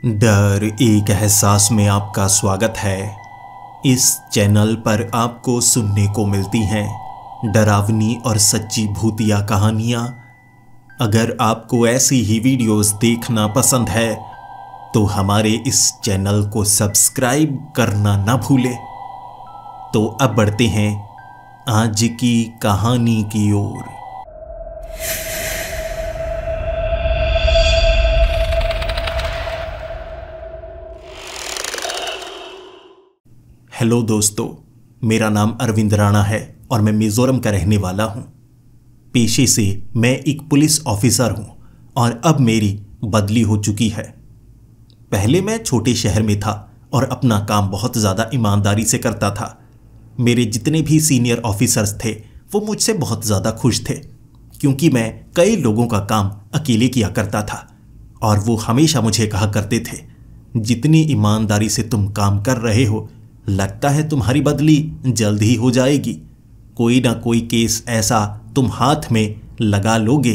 डर एक एहसास में आपका स्वागत है। इस चैनल पर आपको सुनने को मिलती हैं डरावनी और सच्ची भूतिया कहानियाँ। अगर आपको ऐसी ही वीडियोस देखना पसंद है तो हमारे इस चैनल को सब्सक्राइब करना ना भूलें। तो अब बढ़ते हैं आज की कहानी की ओर। हेलो दोस्तों, मेरा नाम अरविंद राणा है और मैं मिज़ोरम का रहने वाला हूँ। पेशे से मैं एक पुलिस ऑफिसर हूँ और अब मेरी बदली हो चुकी है। पहले मैं छोटे शहर में था और अपना काम बहुत ज़्यादा ईमानदारी से करता था। मेरे जितने भी सीनियर ऑफिसर्स थे वो मुझसे बहुत ज़्यादा खुश थे, क्योंकि मैं कई लोगों का काम अकेले किया करता था और वो हमेशा मुझे कहा करते थे, जितनी ईमानदारी से तुम काम कर रहे हो लगता है तुम्हारी बदली जल्द ही हो जाएगी। कोई ना कोई केस ऐसा तुम हाथ में लगा लोगे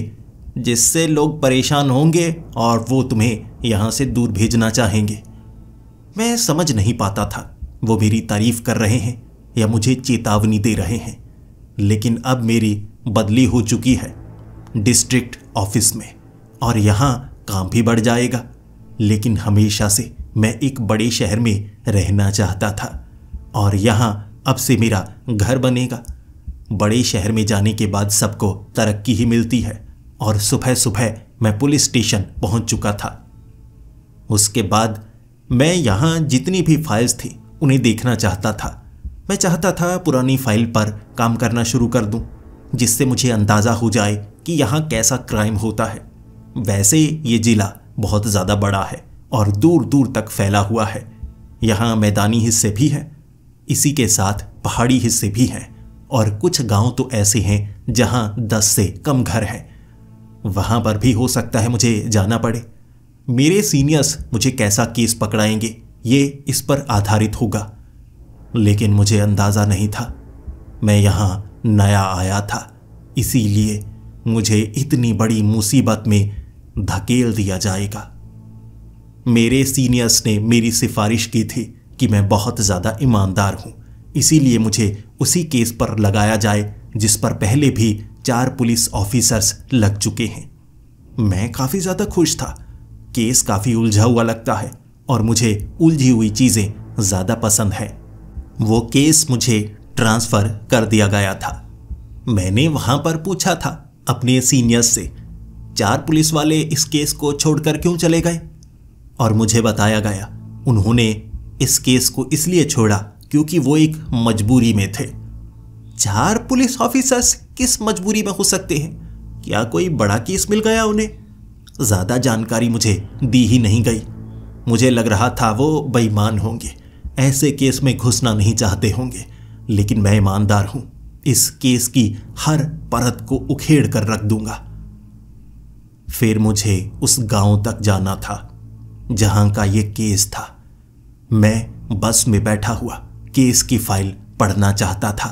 जिससे लोग परेशान होंगे और वो तुम्हें यहाँ से दूर भेजना चाहेंगे। मैं समझ नहीं पाता था वो मेरी तारीफ कर रहे हैं या मुझे चेतावनी दे रहे हैं। लेकिन अब मेरी बदली हो चुकी है डिस्ट्रिक्ट ऑफिस में और यहाँ काम भी बढ़ जाएगा। लेकिन हमेशा से मैं एक बड़े शहर में रहना चाहता था और यहाँ अब से मेरा घर बनेगा। बड़े शहर में जाने के बाद सबको तरक्की ही मिलती है और सुबह सुबह मैं पुलिस स्टेशन पहुँच चुका था। उसके बाद मैं यहाँ जितनी भी फाइल्स थी उन्हें देखना चाहता था। मैं चाहता था पुरानी फाइल पर काम करना शुरू कर दूँ, जिससे मुझे अंदाज़ा हो जाए कि यहाँ कैसा क्राइम होता है। वैसे ये ज़िला बहुत ज़्यादा बड़ा है और दूर दूर तक फैला हुआ है। यहाँ मैदानी हिस्से भी हैं, इसी के साथ पहाड़ी हिस्से भी हैं और कुछ गांव तो ऐसे हैं जहाँ 10 से कम घर हैं। वहाँ पर भी हो सकता है मुझे जाना पड़े। मेरे सीनियर्स मुझे कैसा केस पकड़ाएंगे ये इस पर आधारित होगा। लेकिन मुझे अंदाज़ा नहीं था, मैं यहाँ नया आया था, इसीलिए मुझे इतनी बड़ी मुसीबत में धकेल दिया जाएगा। मेरे सीनियर्स ने मेरी सिफारिश की थी कि मैं बहुत ज़्यादा ईमानदार हूँ, इसीलिए मुझे उसी केस पर लगाया जाए जिस पर पहले भी 4 पुलिस ऑफिसर्स लग चुके हैं। मैं काफ़ी ज़्यादा खुश था। केस काफ़ी उलझा हुआ लगता है और मुझे उलझी हुई चीज़ें ज़्यादा पसंद है। वो केस मुझे ट्रांसफ़र कर दिया गया था। मैंने वहाँ पर पूछा था अपने सीनियर्स से, 4 पुलिस वाले इस केस को छोड़कर क्यों चले गए? और मुझे बताया गया उन्होंने इस केस को इसलिए छोड़ा क्योंकि वो एक मजबूरी में थे। 4 पुलिस ऑफिसर्स किस मजबूरी में हो सकते हैं? क्या कोई बड़ा केस मिल गया उन्हें? ज़्यादा जानकारी मुझे दी ही नहीं गई। मुझे लग रहा था वो बेईमान होंगे, ऐसे केस में घुसना नहीं चाहते होंगे। लेकिन मैं ईमानदार हूँ, इस केस की हर परत को उखेड़ कर रख दूंगा। फिर मुझे उस गांव तक जाना था जहां का ये केस था। मैं बस में बैठा हुआ केस की फाइल पढ़ना चाहता था,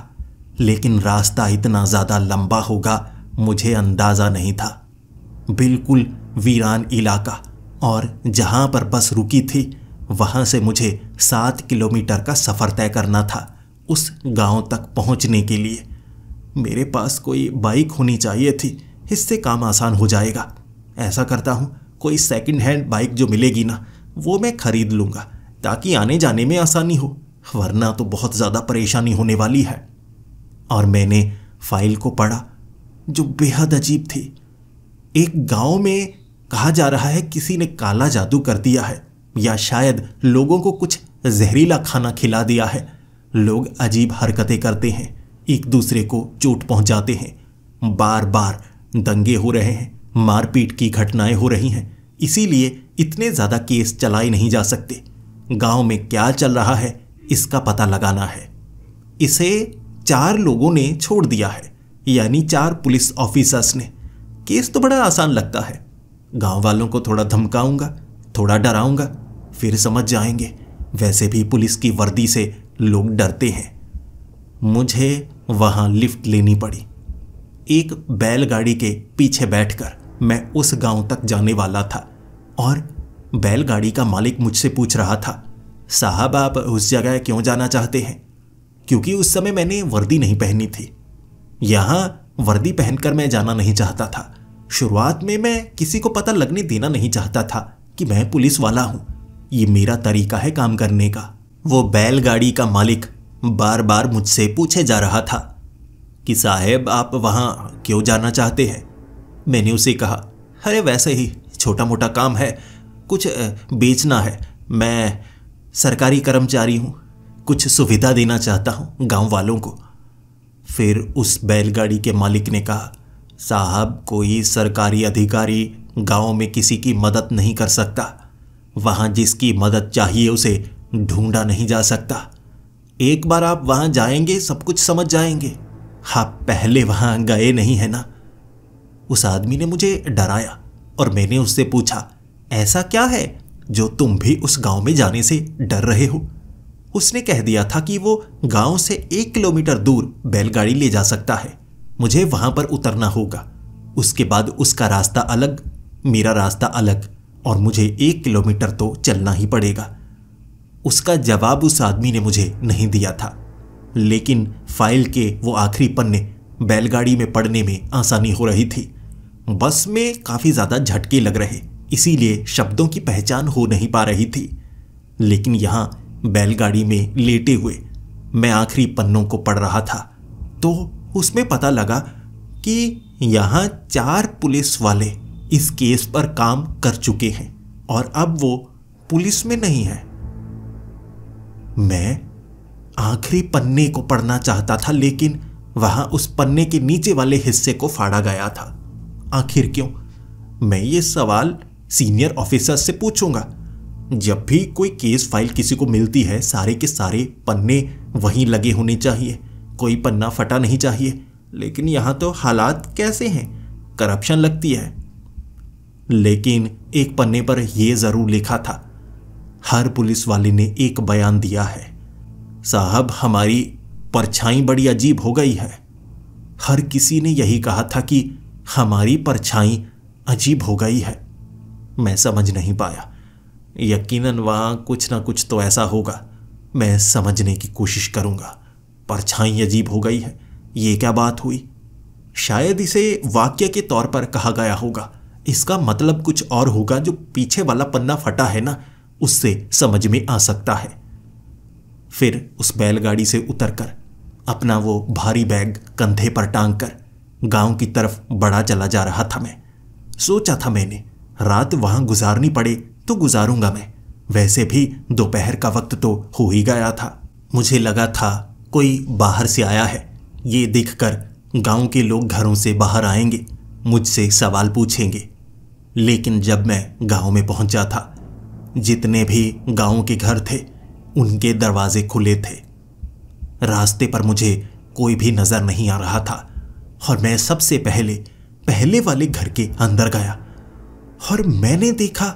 लेकिन रास्ता इतना ज़्यादा लंबा होगा मुझे अंदाज़ा नहीं था। बिल्कुल वीरान इलाका, और जहां पर बस रुकी थी वहां से मुझे 7 किलोमीटर का सफ़र तय करना था उस गांव तक पहुंचने के लिए। मेरे पास कोई बाइक होनी चाहिए थी, इससे काम आसान हो जाएगा। ऐसा करता हूँ, कोई सेकंड हैंड बाइक जो मिलेगी ना वो मैं ख़रीद लूँगा ताकि आने जाने में आसानी हो, वरना तो बहुत ज़्यादा परेशानी होने वाली है। और मैंने फाइल को पढ़ा जो बेहद अजीब थी। एक गांव में कहा जा रहा है किसी ने काला जादू कर दिया है या शायद लोगों को कुछ जहरीला खाना खिला दिया है। लोग अजीब हरकतें करते हैं, एक दूसरे को चोट पहुंचाते हैं, बार बार दंगे हो रहे हैं, मारपीट की घटनाएं हो रही हैं। इसीलिए इतने ज़्यादा केस चलाए नहीं जा सकते। गांव में क्या चल रहा है इसका पता लगाना है। इसे 4 लोगों ने छोड़ दिया है, यानी 4 पुलिस ऑफिसर्स ने। केस तो बड़ा आसान लगता है। गांव वालों को थोड़ा धमकाऊंगा, थोड़ा डराऊंगा, फिर समझ जाएंगे। वैसे भी पुलिस की वर्दी से लोग डरते हैं। मुझे वहां लिफ्ट लेनी पड़ी। एक बैलगाड़ी के पीछे बैठकर मैं उस गांव तक जाने वाला था और बैलगाड़ी का मालिक मुझसे पूछ रहा था, साहब आप उस जगह क्यों जाना चाहते हैं? क्योंकि उस समय मैंने वर्दी नहीं पहनी थी। यहां वर्दी पहनकर मैं जाना नहीं चाहता था। शुरुआत में मैं किसी को पता लगने देना नहीं चाहता था कि मैं पुलिस वाला हूं। ये मेरा तरीका है काम करने का। वो बैलगाड़ी का मालिक बार बार मुझसे पूछे जा रहा था कि साहब आप वहां क्यों जाना चाहते हैं? मैंने उसे कहा, अरे वैसे ही छोटा मोटा काम है, कुछ बेचना है। मैं सरकारी कर्मचारी हूं, कुछ सुविधा देना चाहता हूं गांव वालों को। फिर उस बैलगाड़ी के मालिक ने कहा, साहब कोई सरकारी अधिकारी गांव में किसी की मदद नहीं कर सकता। वहां जिसकी मदद चाहिए उसे ढूंढा नहीं जा सकता। एक बार आप वहां जाएंगे सब कुछ समझ जाएंगे। आप पहले वहां गए नहीं है ना? उस आदमी ने मुझे डराया और मैंने उससे पूछा, ऐसा क्या है जो तुम भी उस गांव में जाने से डर रहे हो? उसने कह दिया था कि वो गांव से 1 किलोमीटर दूर बैलगाड़ी ले जा सकता है। मुझे वहां पर उतरना होगा। उसके बाद उसका रास्ता अलग, मेरा रास्ता अलग, और मुझे 1 किलोमीटर तो चलना ही पड़ेगा। उसका जवाब उस आदमी ने मुझे नहीं दिया था, लेकिन फाइल के वो आखिरी पन्ने बैलगाड़ी में पढ़ने में आसानी हो रही थी। बस में काफी ज्यादा झटके लग रहे, इसीलिए शब्दों की पहचान हो नहीं पा रही थी। लेकिन यहां बैलगाड़ी में लेटे हुए मैं आखिरी पन्नों को पढ़ रहा था तो उसमें पता लगा कि यहां 4 पुलिस वाले इस केस पर काम कर चुके हैं और अब वो पुलिस में नहीं है। मैं आखिरी पन्ने को पढ़ना चाहता था, लेकिन वहां उस पन्ने के नीचे वाले हिस्से को फाड़ा गया था। आखिर क्यों? मैं ये सवाल सीनियर ऑफिसर से पूछूंगा। जब भी कोई केस फाइल किसी को मिलती है, सारे के सारे पन्ने वहीं लगे होने चाहिए, कोई पन्ना फटा नहीं चाहिए। लेकिन यहां तो हालात कैसे हैं? करप्शन लगती है। लेकिन एक पन्ने पर यह जरूर लिखा था, हर पुलिस वाले ने एक बयान दिया है, साहब हमारी परछाई बड़ी अजीब हो गई है। हर किसी ने यही कहा था कि हमारी परछाई अजीब हो गई है। मैं समझ नहीं पाया। यकीनन वहां कुछ ना कुछ तो ऐसा होगा। मैं समझने की कोशिश करूंगा। परछाई अजीब हो गई है, ये क्या बात हुई? शायद इसे वाक्य के तौर पर कहा गया होगा। इसका मतलब कुछ और होगा। जो पीछे वाला पन्ना फटा है ना, उससे समझ में आ सकता है। फिर उस बैलगाड़ी से उतरकर अपना वो भारी बैग कंधे पर टांग कर गांव की तरफ बढ़ा चला जा रहा था। मैं सोचा था मैंने रात वहां गुजारनी पड़े तो गुजारूंगा मैं। वैसे भी दोपहर का वक्त तो हो ही गया था। मुझे लगा था कोई बाहर से आया है। ये देखकर गांव के लोग घरों से बाहर आएंगे, मुझसे सवाल पूछेंगे। लेकिन जब मैं गांव में पहुंचा था, जितने भी गांव के घर थे उनके दरवाजे खुले थे। रास्ते पर मुझे कोई भी नजर नहीं आ रहा था और मैं सबसे पहले वाले घर के अंदर गया और मैंने देखा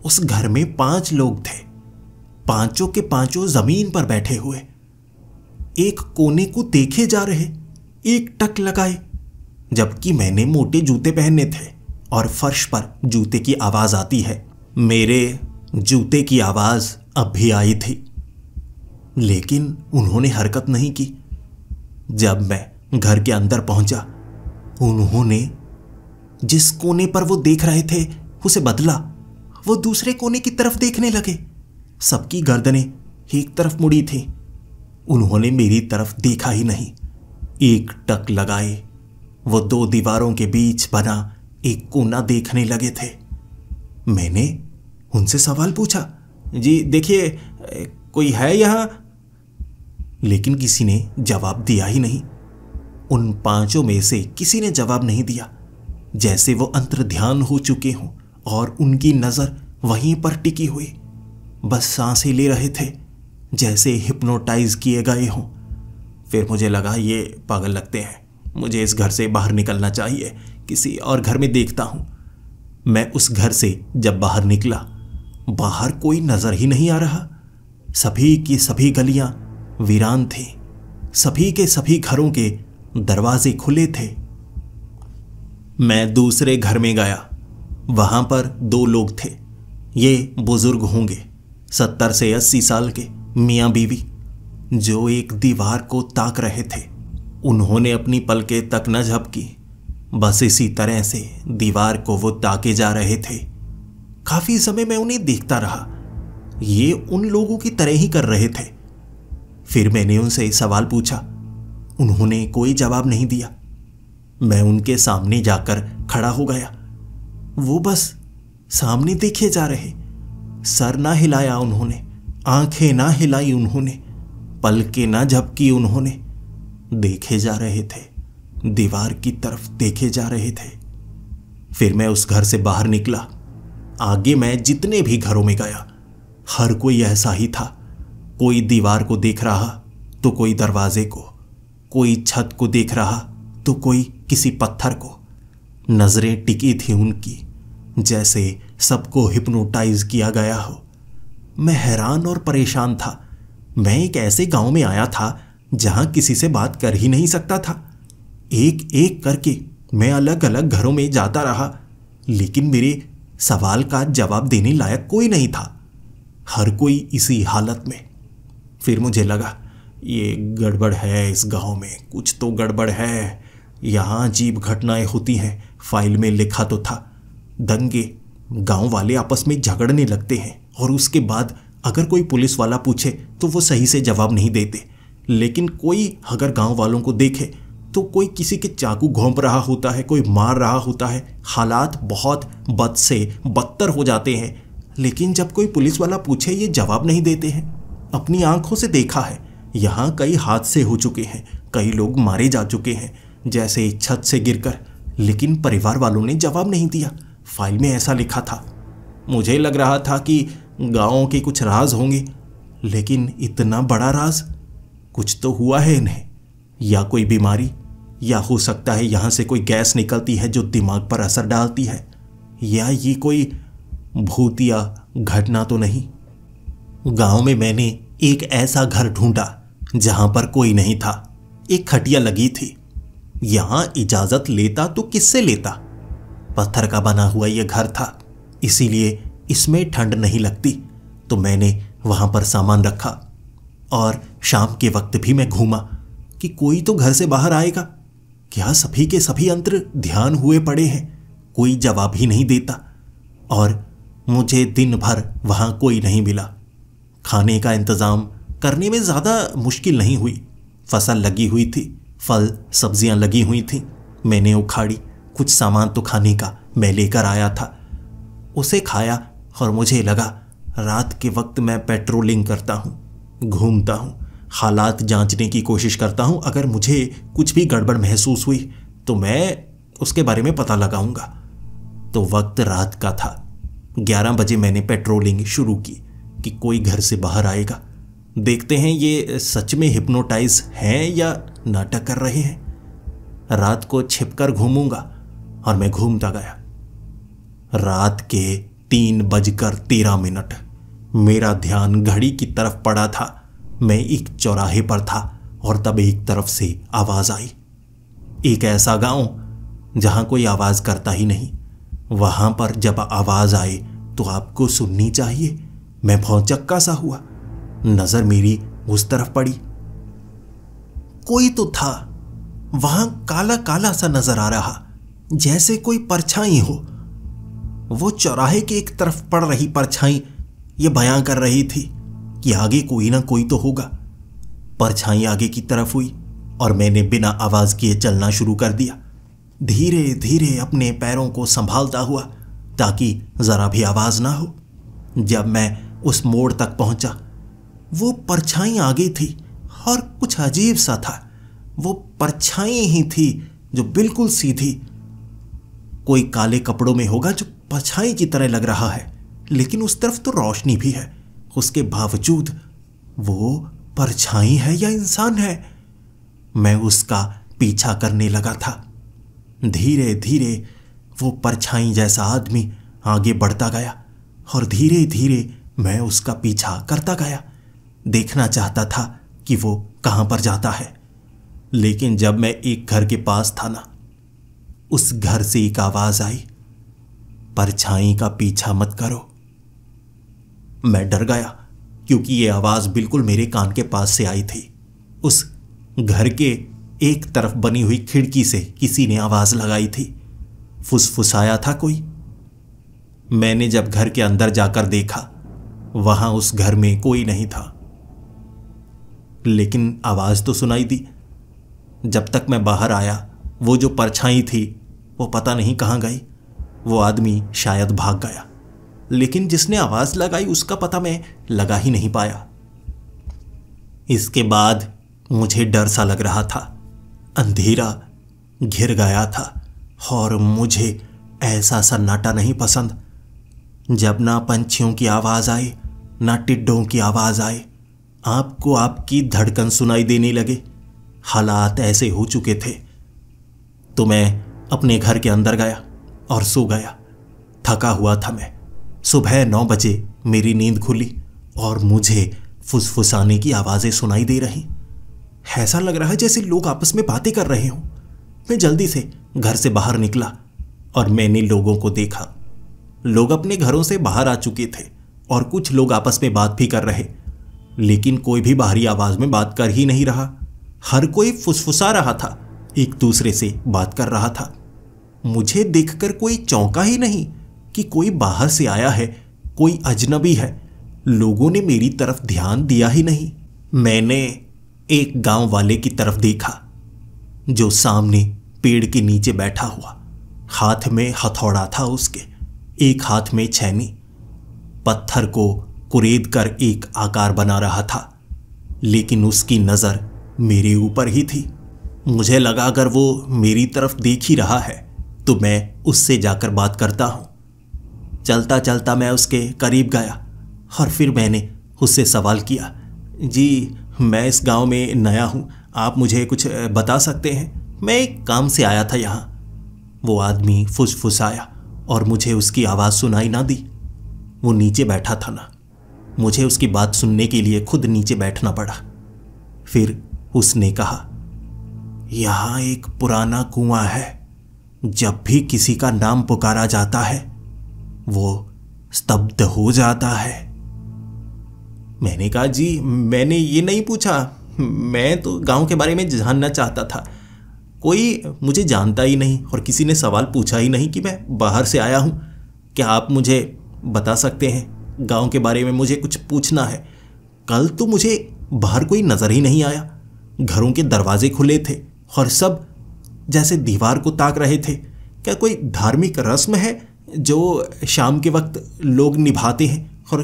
उस घर में 5 लोग थे। पांचों के पांचों जमीन पर बैठे हुए, एक कोने को देखे जा रहे, एक टक लगाए, जबकि मैंने मोटे जूते पहने थे और फर्श पर जूते की आवाज आती है। मेरे जूते की आवाज अब भी आई थी, लेकिन उन्होंने हरकत नहीं की। जब मैं घर के अंदर पहुंचा, उन्होंने जिस कोने पर वो देख रहे थे उसे बदला। वो दूसरे कोने की तरफ देखने लगे। सबकी गर्दनें एक तरफ मुड़ी थी। उन्होंने मेरी तरफ देखा ही नहीं। एक टक लगाए वो 2 दीवारों के बीच बना एक कोना देखने लगे थे। मैंने उनसे सवाल पूछा, जी देखिए कोई है यहां? लेकिन किसी ने जवाब दिया ही नहीं। उन 5 में से किसी ने जवाब नहीं दिया, जैसे वो अंतर्ध्यान हो चुके हों और उनकी नजर वहीं पर टिकी हुई, बस सांसें ले रहे थे, जैसे हिप्नोटाइज किए गए हों। फिर मुझे लगा ये पागल लगते हैं, मुझे इस घर से बाहर निकलना चाहिए, किसी और घर में देखता हूं। मैं उस घर से जब बाहर निकला, बाहर कोई नजर ही नहीं आ रहा। सभी की सभी गलियां वीरान थी। सभी के सभी घरों के दरवाजे खुले थे। मैं दूसरे घर में गया। वहां पर 2 लोग थे। ये बुजुर्ग होंगे, 70 से 80 साल के मियाँ बीवी, जो एक दीवार को ताक रहे थे। उन्होंने अपनी पलकें तक न झपकी, बस इसी तरह से दीवार को वो ताके जा रहे थे। काफी समय मैं उन्हें देखता रहा। ये उन लोगों की तरह ही कर रहे थे। फिर मैंने उनसे सवाल पूछा। उन्होंने कोई जवाब नहीं दिया। मैं उनके सामने जाकर खड़ा हो गया। वो बस सामने देखे जा रहे। सर ना हिलाया उन्होंने, आंखें ना हिलाई उन्होंने, पलकें ना झपकी उन्होंने। देखे जा रहे थे, दीवार की तरफ देखे जा रहे थे। फिर मैं उस घर से बाहर निकला। आगे मैं जितने भी घरों में गया, हर कोई ऐसा ही था। कोई दीवार को देख रहा तो कोई दरवाजे को, कोई छत को देख रहा तो कोई किसी पत्थर को। नजरें टिकी थी उनकी, जैसे सबको हिप्नोटाइज किया गया हो। मैं हैरान और परेशान था। मैं एक ऐसे गांव में आया था जहां किसी से बात कर ही नहीं सकता था। एक एक करके मैं अलग अलग घरों में जाता रहा, लेकिन मेरे सवाल का जवाब देने लायक कोई नहीं था। हर कोई इसी हालत में। फिर मुझे लगा, ये गड़बड़ है, इस गांव में कुछ तो गड़बड़ है। यहाँ अजीब घटनाएं होती हैं। फाइल में लिखा तो था, दंगे, गांव वाले आपस में झगड़ने लगते हैं और उसके बाद अगर कोई पुलिस वाला पूछे तो वो सही से जवाब नहीं देते। लेकिन कोई अगर गांव वालों को देखे तो कोई किसी के चाकू घोंप रहा होता है, कोई मार रहा होता है। हालात बहुत बद से बदतर हो जाते हैं। लेकिन जब कोई पुलिस वाला पूछे, ये जवाब नहीं देते हैं। अपनी आंखों से देखा है, यहाँ कई हादसे हो चुके हैं, कई लोग मारे जा चुके हैं, जैसे छत से गिरकर। लेकिन परिवार वालों ने जवाब नहीं दिया। फाइल में ऐसा लिखा था। मुझे लग रहा था कि गाँव के कुछ राज होंगे, लेकिन इतना बड़ा राज। कुछ तो हुआ है इन्हें, या कोई बीमारी, या हो सकता है यहाँ से कोई गैस निकलती है जो दिमाग पर असर डालती है, या ये कोई भूतिया घटना तो नहीं। गांव में मैंने एक ऐसा घर ढूंढा जहां पर कोई नहीं था। एक खटिया लगी थी। यहां इजाजत लेता तो किससे लेता? पत्थर का बना हुआ यह घर था, इसीलिए इसमें ठंड नहीं लगती। तो मैंने वहां पर सामान रखा और शाम के वक्त भी मैं घूमा कि कोई तो घर से बाहर आएगा। क्या सभी के सभी यंत्र ध्यान हुए पड़े हैं? कोई जवाब ही नहीं देता। और मुझे दिन भर वहां कोई नहीं मिला। खाने का इंतजाम करने में ज़्यादा मुश्किल नहीं हुई। फसल लगी हुई थी, फल सब्जियां लगी हुई थी। मैंने उखाड़ी। कुछ सामान तो खाने का मैं लेकर आया था। उसे खाया और मुझे लगा, रात के वक्त मैं पेट्रोलिंग करता हूँ, घूमता हूँ, हालात जांचने की कोशिश करता हूँ। अगर मुझे कुछ भी गड़बड़ महसूस हुई तो मैं उसके बारे में पता लगाऊंगा। तो वक्त रात का था। 11 बजे मैंने पेट्रोलिंग शुरू की कि कोई घर से बाहर आएगा। देखते हैं ये सच में हिप्नोटाइज हैं या नाटक कर रहे हैं। रात को छिपकर घूमूंगा। और मैं घूमता गया। रात के 3:13 मेरा ध्यान घड़ी की तरफ पड़ा था। मैं एक चौराहे पर था और तब एक तरफ से आवाज आई। एक ऐसा गांव जहां कोई आवाज करता ही नहीं। वहां पर जब आवाज आए तो आपको सुननी चाहिए। मैं भौचक्का सा हुआ। नजर मेरी उस तरफ पड़ी। कोई तो था वहां, काला काला सा नजर आ रहा, जैसे कोई परछाई हो। वो चौराहे के एक तरफ पड़ रही परछाई ये बयां कर रही थी कि आगे कोई ना कोई तो होगा। परछाई आगे की तरफ हुई और मैंने बिना आवाज किए चलना शुरू कर दिया, धीरे धीरे अपने पैरों को संभालता हुआ ताकि जरा भी आवाज ना हो। जब मैं उस मोड़ तक पहुंचा, वो परछाई आगे थी और कुछ अजीब सा था। वो परछाई ही थी जो बिल्कुल सीधी। कोई काले कपड़ों में होगा जो परछाई की तरह लग रहा है, लेकिन उस तरफ तो रोशनी भी है। उसके बावजूद वो परछाई है या इंसान है? मैं उसका पीछा करने लगा था। धीरे धीरे वो परछाई जैसा आदमी आगे बढ़ता गया और धीरे धीरे मैं उसका पीछा करता गया। देखना चाहता था कि वो कहां पर जाता है। लेकिन जब मैं एक घर के पास था ना, उस घर से एक आवाज आई, परछाई का पीछा मत करो, मैं डर गया क्योंकि ये आवाज़ बिल्कुल मेरे कान के पास से आई थी। उस घर के एक तरफ बनी हुई खिड़की से किसी ने आवाज़ लगाई थी, फुसफुसाया था कोई। मैंने जब घर के अंदर जाकर देखा, वहां उस घर में कोई नहीं था, लेकिन आवाज़ तो सुनाई दी। जब तक मैं बाहर आया, वो जो परछाई थी वो पता नहीं कहाँ गई। वो आदमी शायद भाग गया, लेकिन जिसने आवाज़ लगाई उसका पता मैं लगा ही नहीं पाया। इसके बाद मुझे डर सा लग रहा था, अंधेरा घिर गया था और मुझे ऐसा सन्नाटा नहीं पसंद जब ना पंछियों की आवाज़ आए ना टिड्डों की आवाज़ आए, आपको आपकी धड़कन सुनाई देने लगे। हालात ऐसे हो चुके थे। तो मैं अपने घर के अंदर गया और सो गया। थका हुआ था मैं। सुबह 9 बजे मेरी नींद खुली और मुझे फुसफुसाने की आवाज़ें सुनाई दे रही। ऐसा लग रहा है जैसे लोग आपस में बातें कर रहे हों। मैं जल्दी से घर से बाहर निकला और मैंने लोगों को देखा। लोग अपने घरों से बाहर आ चुके थे और कुछ लोग आपस में बात भी कर रहे, लेकिन कोई भी बाहरी आवाज़ में बात कर ही नहीं रहा। हर कोई फुसफुसा रहा था, एक दूसरे से बात कर रहा था। मुझे देखकर कोई चौंका ही नहीं कि कोई बाहर से आया है, कोई अजनबी है। लोगों ने मेरी तरफ ध्यान दिया ही नहीं। मैंने एक गांव वाले की तरफ देखा जो सामने पेड़ के नीचे बैठा हुआ, हाथ में हथौड़ा था उसके, एक हाथ में छैनी, पत्थर को कुरेद कर एक आकार बना रहा था, लेकिन उसकी नज़र मेरे ऊपर ही थी। मुझे लगा अगर वो मेरी तरफ देख ही रहा है तो मैं उससे जाकर बात करता हूँ। चलता चलता मैं उसके करीब गया और फिर मैंने उससे सवाल किया, जी मैं इस गांव में नया हूँ, आप मुझे कुछ बता सकते हैं? मैं एक काम से आया था यहाँ। वो आदमी फुसफुसाया और मुझे उसकी आवाज़ सुनाई ना दी। वो नीचे बैठा था ना, मुझे उसकी बात सुनने के लिए खुद नीचे बैठना पड़ा। फिर उसने कहा, यहाँ एक पुराना कुआं है, जब भी किसी का नाम पुकारा जाता है वो स्तब्ध हो जाता है। मैंने कहा, जी मैंने ये नहीं पूछा, मैं तो गांव के बारे में जानना चाहता था। कोई मुझे जानता ही नहीं और किसी ने सवाल पूछा ही नहीं कि मैं बाहर से आया हूँ। क्या आप मुझे बता सकते हैं गांव के बारे में? मुझे कुछ पूछना है। कल तो मुझे बाहर कोई नज़र ही नहीं आया। घरों के दरवाजे खुले थे और सब जैसे दीवार को ताक रहे थे। क्या कोई धार्मिक रस्म है जो शाम के वक्त लोग निभाते हैं और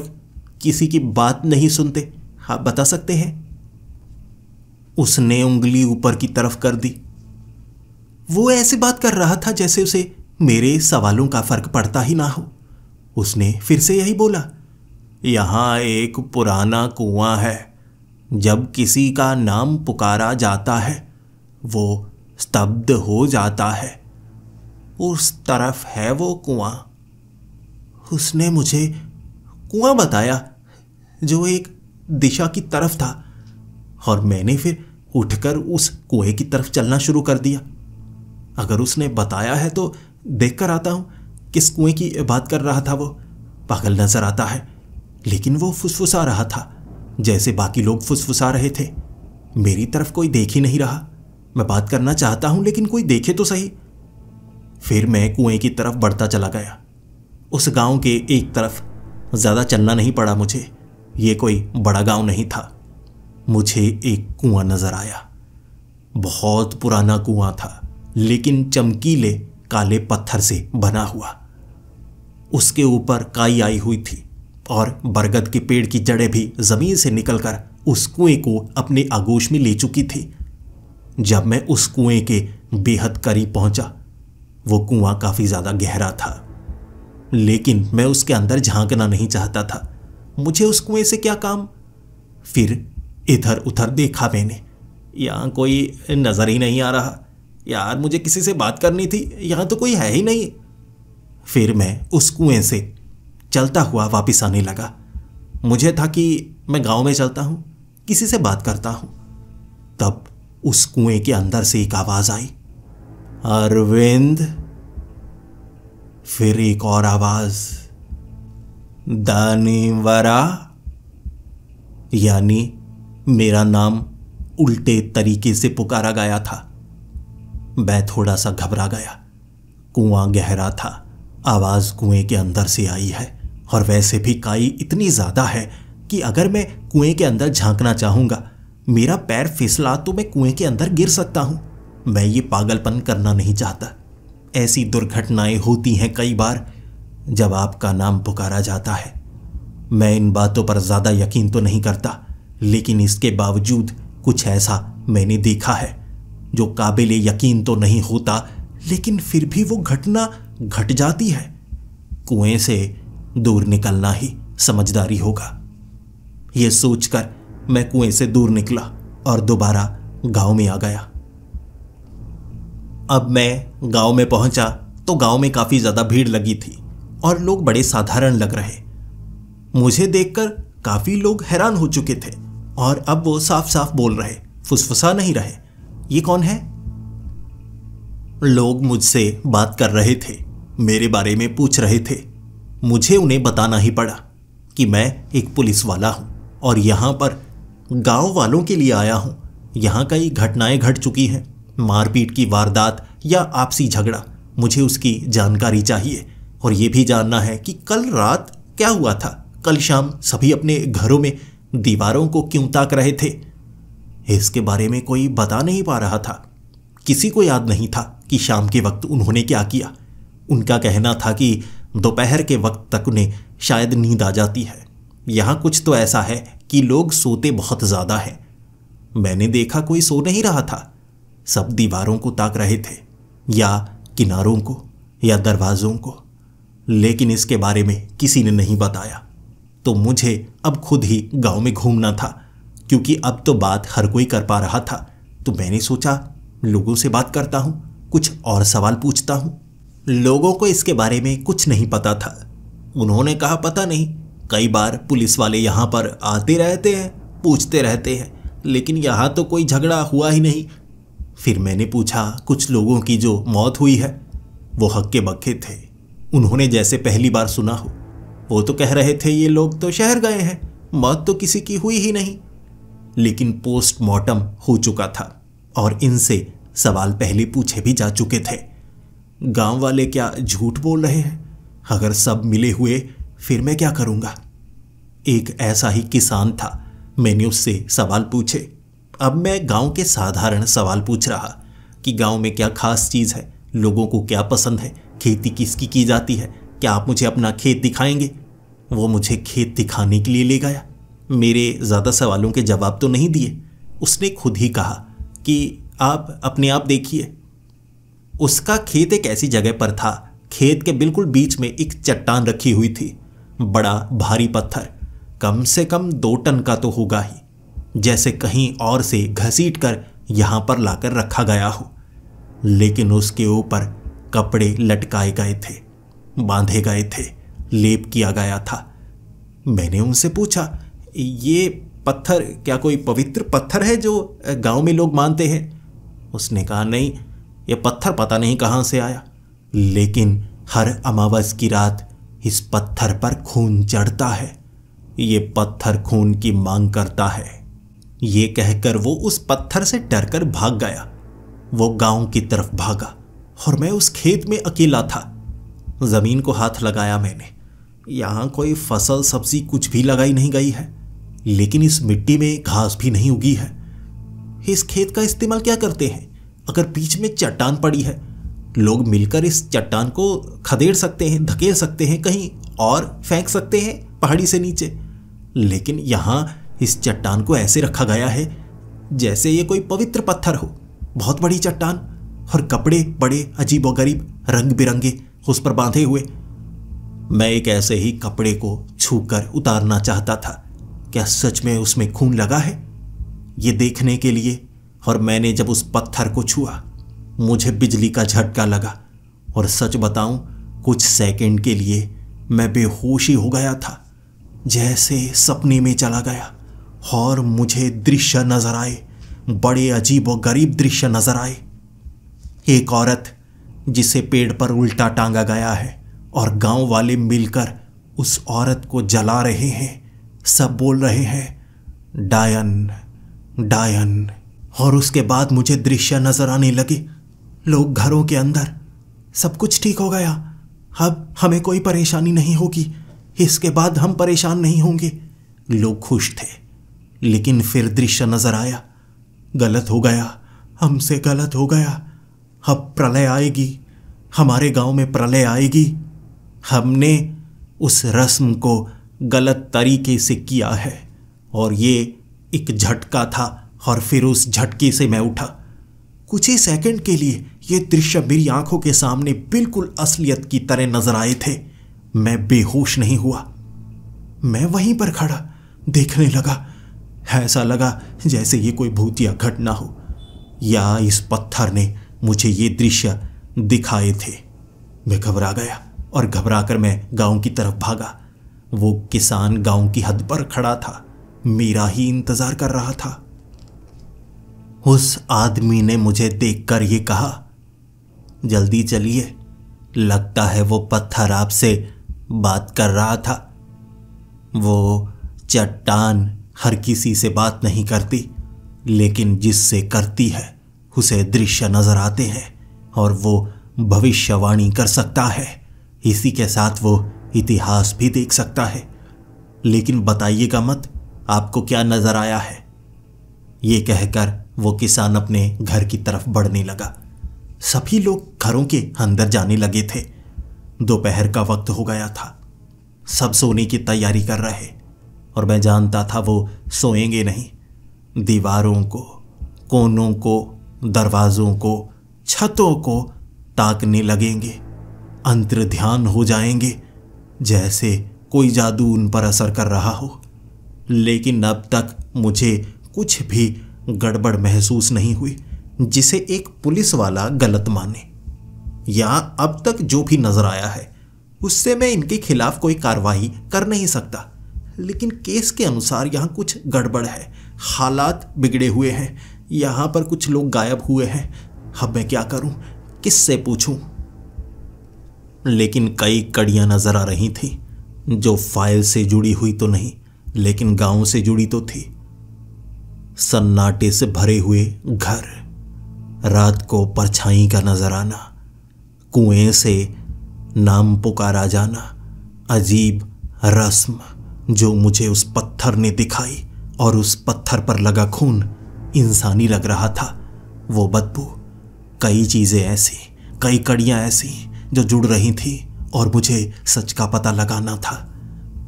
किसी की बात नहीं सुनते? आप बता सकते हैं? उसने उंगली ऊपर की तरफ कर दी। वो ऐसी बात कर रहा था जैसे उसे मेरे सवालों का फर्क पड़ता ही ना हो। उसने फिर से यही बोला, यहाँ एक पुराना कुआं है, जब किसी का नाम पुकारा जाता है वो स्तब्ध हो जाता है। उस तरफ है वो कुआं। उसने मुझे कुआं बताया जो एक दिशा की तरफ था और मैंने फिर उठकर उस कुएं की तरफ चलना शुरू कर दिया। अगर उसने बताया है तो देखकर आता हूँ किस कुएं की बात कर रहा था। वो पागल नजर आता है, लेकिन वो फुसफुसा रहा था जैसे बाकी लोग फुसफुसा रहे थे। मेरी तरफ कोई देख ही नहीं रहा। मैं बात करना चाहता हूं लेकिन कोई देखे तो सही। फिर मैं कुएं की तरफ बढ़ता चला गया। उस गांव के एक तरफ ज़्यादा चलना नहीं पड़ा मुझे। ये कोई बड़ा गांव नहीं था। मुझे एक कुआं नजर आया। बहुत पुराना कुआं था, लेकिन चमकीले काले पत्थर से बना हुआ। उसके ऊपर काई आई हुई थी और बरगद के पेड़ की जड़ें भी जमीन से निकलकर उस कुएं को अपने आगोश में ले चुकी थी। जब मैं उस कुएं के बेहद करीब पहुंचा, वो कुआं काफी ज्यादा गहरा था, लेकिन मैं उसके अंदर झांकना नहीं चाहता था। मुझे उस कुएं से क्या काम? फिर इधर उधर देखा मैंने, यहाँ कोई नजर ही नहीं आ रहा। यार मुझे किसी से बात करनी थी, यहाँ तो कोई है ही नहीं। फिर मैं उस कुएं से चलता हुआ वापस आने लगा। मुझे था कि मैं गांव में चलता हूँ, किसी से बात करता हूँ। तब उस कुएं के अंदर से एक आवाज आई, अरविंद। फिर एक और आवाज, दानिवरा, यानी मेरा नाम उल्टे तरीके से पुकारा गया था। मैं थोड़ा सा घबरा गया। कुआं गहरा था, आवाज कुएं के अंदर से आई है, और वैसे भी काई इतनी ज्यादा है कि अगर मैं कुएं के अंदर झांकना चाहूंगा, मेरा पैर फिसला तो मैं कुएं के अंदर गिर सकता हूं। मैं ये पागलपन करना नहीं चाहता। ऐसी दुर्घटनाएं होती हैं कई बार जब आपका नाम पुकारा जाता है। मैं इन बातों पर ज्यादा यकीन तो नहीं करता, लेकिन इसके बावजूद कुछ ऐसा मैंने देखा है जो काबिले यकीन तो नहीं होता, लेकिन फिर भी वो घटना घट जाती है। कुएं से दूर निकलना ही समझदारी होगा। यह सोचकर मैं कुएं से दूर निकला और दोबारा गांव में आ गया। अब मैं गांव में पहुंचा तो गांव में काफी ज्यादा भीड़ लगी थी और लोग बड़े साधारण लग रहे। मुझे देखकर काफी लोग हैरान हो चुके थे और अब वो साफ साफ बोल रहे, फुसफुसा नहीं रहे। ये कौन है? लोग मुझसे बात कर रहे थे, मेरे बारे में पूछ रहे थे। मुझे उन्हें बताना ही पड़ा कि मैं एक पुलिस वाला हूं और यहां पर गांव वालों के लिए आया हूं। यहां कई घटनाएं घट चुकी हैं, मारपीट की वारदात या आपसी झगड़ा। मुझे उसकी जानकारी चाहिए और यह भी जानना है कि कल रात क्या हुआ था। कल शाम सभी अपने घरों में दीवारों को क्यों ताक रहे थे? इसके बारे में कोई बता नहीं पा रहा था। किसी को याद नहीं था कि शाम के वक्त उन्होंने क्या किया। उनका कहना था कि दोपहर के वक्त तक उन्हें शायद नींद आ जाती है। यहां कुछ तो ऐसा है कि लोग सोते बहुत ज्यादा हैं। मैंने देखा कोई सो नहीं रहा था, सब दीवारों को ताक रहे थे या किनारों को या दरवाजों को, लेकिन इसके बारे में किसी ने नहीं बताया। तो मुझे अब खुद ही गांव में घूमना था, क्योंकि अब तो बात हर कोई कर पा रहा था। तो मैंने सोचा लोगों से बात करता हूं, कुछ और सवाल पूछता हूं। लोगों को इसके बारे में कुछ नहीं पता था। उन्होंने कहा पता नहीं, कई बार पुलिस वाले यहां पर आते रहते हैं, पूछते रहते हैं, लेकिन यहां तो कोई झगड़ा हुआ ही नहीं। फिर मैंने पूछा कुछ लोगों की जो मौत हुई है। वो हक्के बक्के थे, उन्होंने जैसे पहली बार सुना हो। वो तो कह रहे थे ये लोग तो शहर गए हैं, मौत तो किसी की हुई ही नहीं। लेकिन पोस्टमार्टम हो चुका था और इनसे सवाल पहले पूछे भी जा चुके थे। गांव वाले क्या झूठ बोल रहे हैं? अगर सब मिले हुए फिर मैं क्या करूंगा? एक ऐसा ही किसान था, मैंने उससे सवाल पूछे। अब मैं गांव के साधारण सवाल पूछ रहा कि गांव में क्या खास चीज है, लोगों को क्या पसंद है, खेती किसकी की जाती है, क्या आप मुझे अपना खेत दिखाएंगे? वो मुझे खेत दिखाने के लिए ले गया। मेरे ज्यादा सवालों के जवाब तो नहीं दिए। उसने खुद ही कहा कि आप अपने आप देखिए। उसका खेत एक ऐसी जगह पर था, खेत के बिल्कुल बीच में एक चट्टान रखी हुई थी, बड़ा भारी पत्थर, कम से कम 2 टन का तो होगा ही, जैसे कहीं और से घसीट कर यहां पर लाकर रखा गया हो। लेकिन उसके ऊपर कपड़े लटकाए गए थे, बांधे गए थे, लेप किया गया था। मैंने उनसे पूछा ये पत्थर क्या कोई पवित्र पत्थर है जो गांव में लोग मानते हैं? उसने कहा नहीं, ये पत्थर पता नहीं कहां से आया, लेकिन हर अमावस की रात इस पत्थर पर खून चढ़ता है। ये पत्थर खून की मांग करता है। ये कहकर वो उस पत्थर से डरकर भाग गया। वो गांव की तरफ भागा और मैं उस खेत में अकेला था। जमीन को हाथ लगाया मैंने। यहां कोई फसल सब्जी कुछ भी लगाई नहीं गई है, लेकिन इस मिट्टी में घास भी नहीं उगी है। इस खेत का इस्तेमाल क्या करते हैं? अगर बीच में चट्टान पड़ी है, लोग मिलकर इस चट्टान को खदेड़ सकते हैं, धकेल सकते हैं, कहीं और फेंक सकते हैं पहाड़ी से नीचे। लेकिन यहां इस चट्टान को ऐसे रखा गया है जैसे ये कोई पवित्र पत्थर हो। बहुत बड़ी चट्टान और कपड़े बड़े अजीबोगरीब रंग बिरंगे उस पर बांधे हुए। मैं एक ऐसे ही कपड़े को छूकर उतारना चाहता था। क्या सच में उसमें खून लगा है, ये देखने के लिए? और मैंने जब उस पत्थर को छुआ, मुझे बिजली का झटका लगा और सच बताऊं, कुछ सेकंड के लिए मैं बेहोश ही हो गया था, जैसे सपने में चला गया। और मुझे दृश्य नजर आए, बड़े अजीब और गरीब दृश्य नजर आए। एक औरत जिसे पेड़ पर उल्टा टांगा गया है और गांव वाले मिलकर उस औरत को जला रहे हैं। सब बोल रहे हैं डायन डायन। और उसके बाद मुझे दृश्य नजर आने लगे, लोग घरों के अंदर। सब कुछ ठीक हो गया, अब हमें कोई परेशानी नहीं होगी, इसके बाद हम परेशान नहीं होंगे। लोग खुश थे। लेकिन फिर दृश्य नजर आया, गलत हो गया, हमसे गलत हो गया। अब प्रलय आएगी, हमारे गांव में प्रलय आएगी। हमने उस रस्म को गलत तरीके से किया है और ये एक झटका था। और फिर उस झटके से मैं उठा। कुछ ही सेकंड के लिए ये दृश्य मेरी आंखों के सामने बिल्कुल असलियत की तरह नजर आए थे। मैं बेहोश नहीं हुआ, मैं वहीं पर खड़ा देखने लगा। ऐसा लगा जैसे ये कोई भूतिया घटना हो या इस पत्थर ने मुझे ये दृश्य दिखाए थे। मैं घबरा गया और घबराकर मैं गांव की तरफ भागा। वो किसान गांव की हद पर खड़ा था, मेरा ही इंतजार कर रहा था। उस आदमी ने मुझे देखकर ये कहा, जल्दी चलिए, लगता है वो पत्थर आपसे बात कर रहा था। वो चट्टान हर किसी से बात नहीं करती, लेकिन जिससे करती है उसे दृश्य नजर आते हैं और वो भविष्यवाणी कर सकता है। इसी के साथ वो इतिहास भी देख सकता है। लेकिन बताइएगा मत, आपको क्या नजर आया है? ये कहकर वो किसान अपने घर की तरफ बढ़ने लगा। सभी लोग घरों के अंदर जाने लगे थे। दोपहर का वक्त हो गया था, सब सोने की तैयारी कर रहे और मैं जानता था वो सोएंगे नहीं। दीवारों को, कोनों को, दरवाजों को, छतों को ताकने लगेंगे, अंतर्ध्यान हो जाएंगे, जैसे कोई जादू उन पर असर कर रहा हो। लेकिन अब तक मुझे कुछ भी गड़बड़ महसूस नहीं हुई जिसे एक पुलिस वाला गलत माने। या अब तक जो भी नजर आया है उससे मैं इनके खिलाफ कोई कार्रवाई कर नहीं सकता। लेकिन केस के अनुसार यहाँ कुछ गड़बड़ है, हालात बिगड़े हुए हैं, यहाँ पर कुछ लोग गायब हुए हैं। अब मैं क्या करूं, किससे पूछूं? लेकिन कई कड़ियां नजर आ रही थी जो फाइल से जुड़ी हुई तो नहीं, लेकिन गांव से जुड़ी तो थी। सन्नाटे से भरे हुए घर, रात को परछाई का नजर आना, कुएं से नाम पुकारा जाना, अजीब रस्म जो मुझे उस पत्थर ने दिखाई और उस पत्थर पर लगा खून इंसानी लग रहा था। वो बदबू, कई चीजें ऐसी, कई कड़ियां ऐसी जो जुड़ रही थी और मुझे सच का पता लगाना था।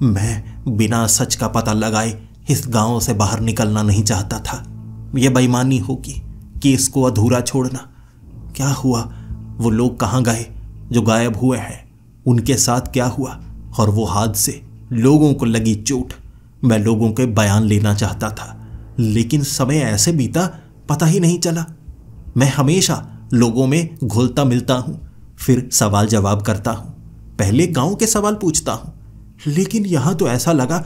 मैं बिना सच का पता लगाए इस गांव से बाहर निकलना नहीं चाहता था। यह बेईमानी होगी कि इसको अधूरा छोड़ना। क्या हुआ? वो लोग कहाँ गए जो गायब हुए हैं? उनके साथ क्या हुआ? और वो हादसे, लोगों को लगी चोट, मैं लोगों के बयान लेना चाहता था, लेकिन समय ऐसे बीता पता ही नहीं चला। मैं हमेशा लोगों में घुलता मिलता हूं, फिर सवाल जवाब करता हूं, पहले गांव के सवाल पूछता हूं, लेकिन यहां तो ऐसा लगा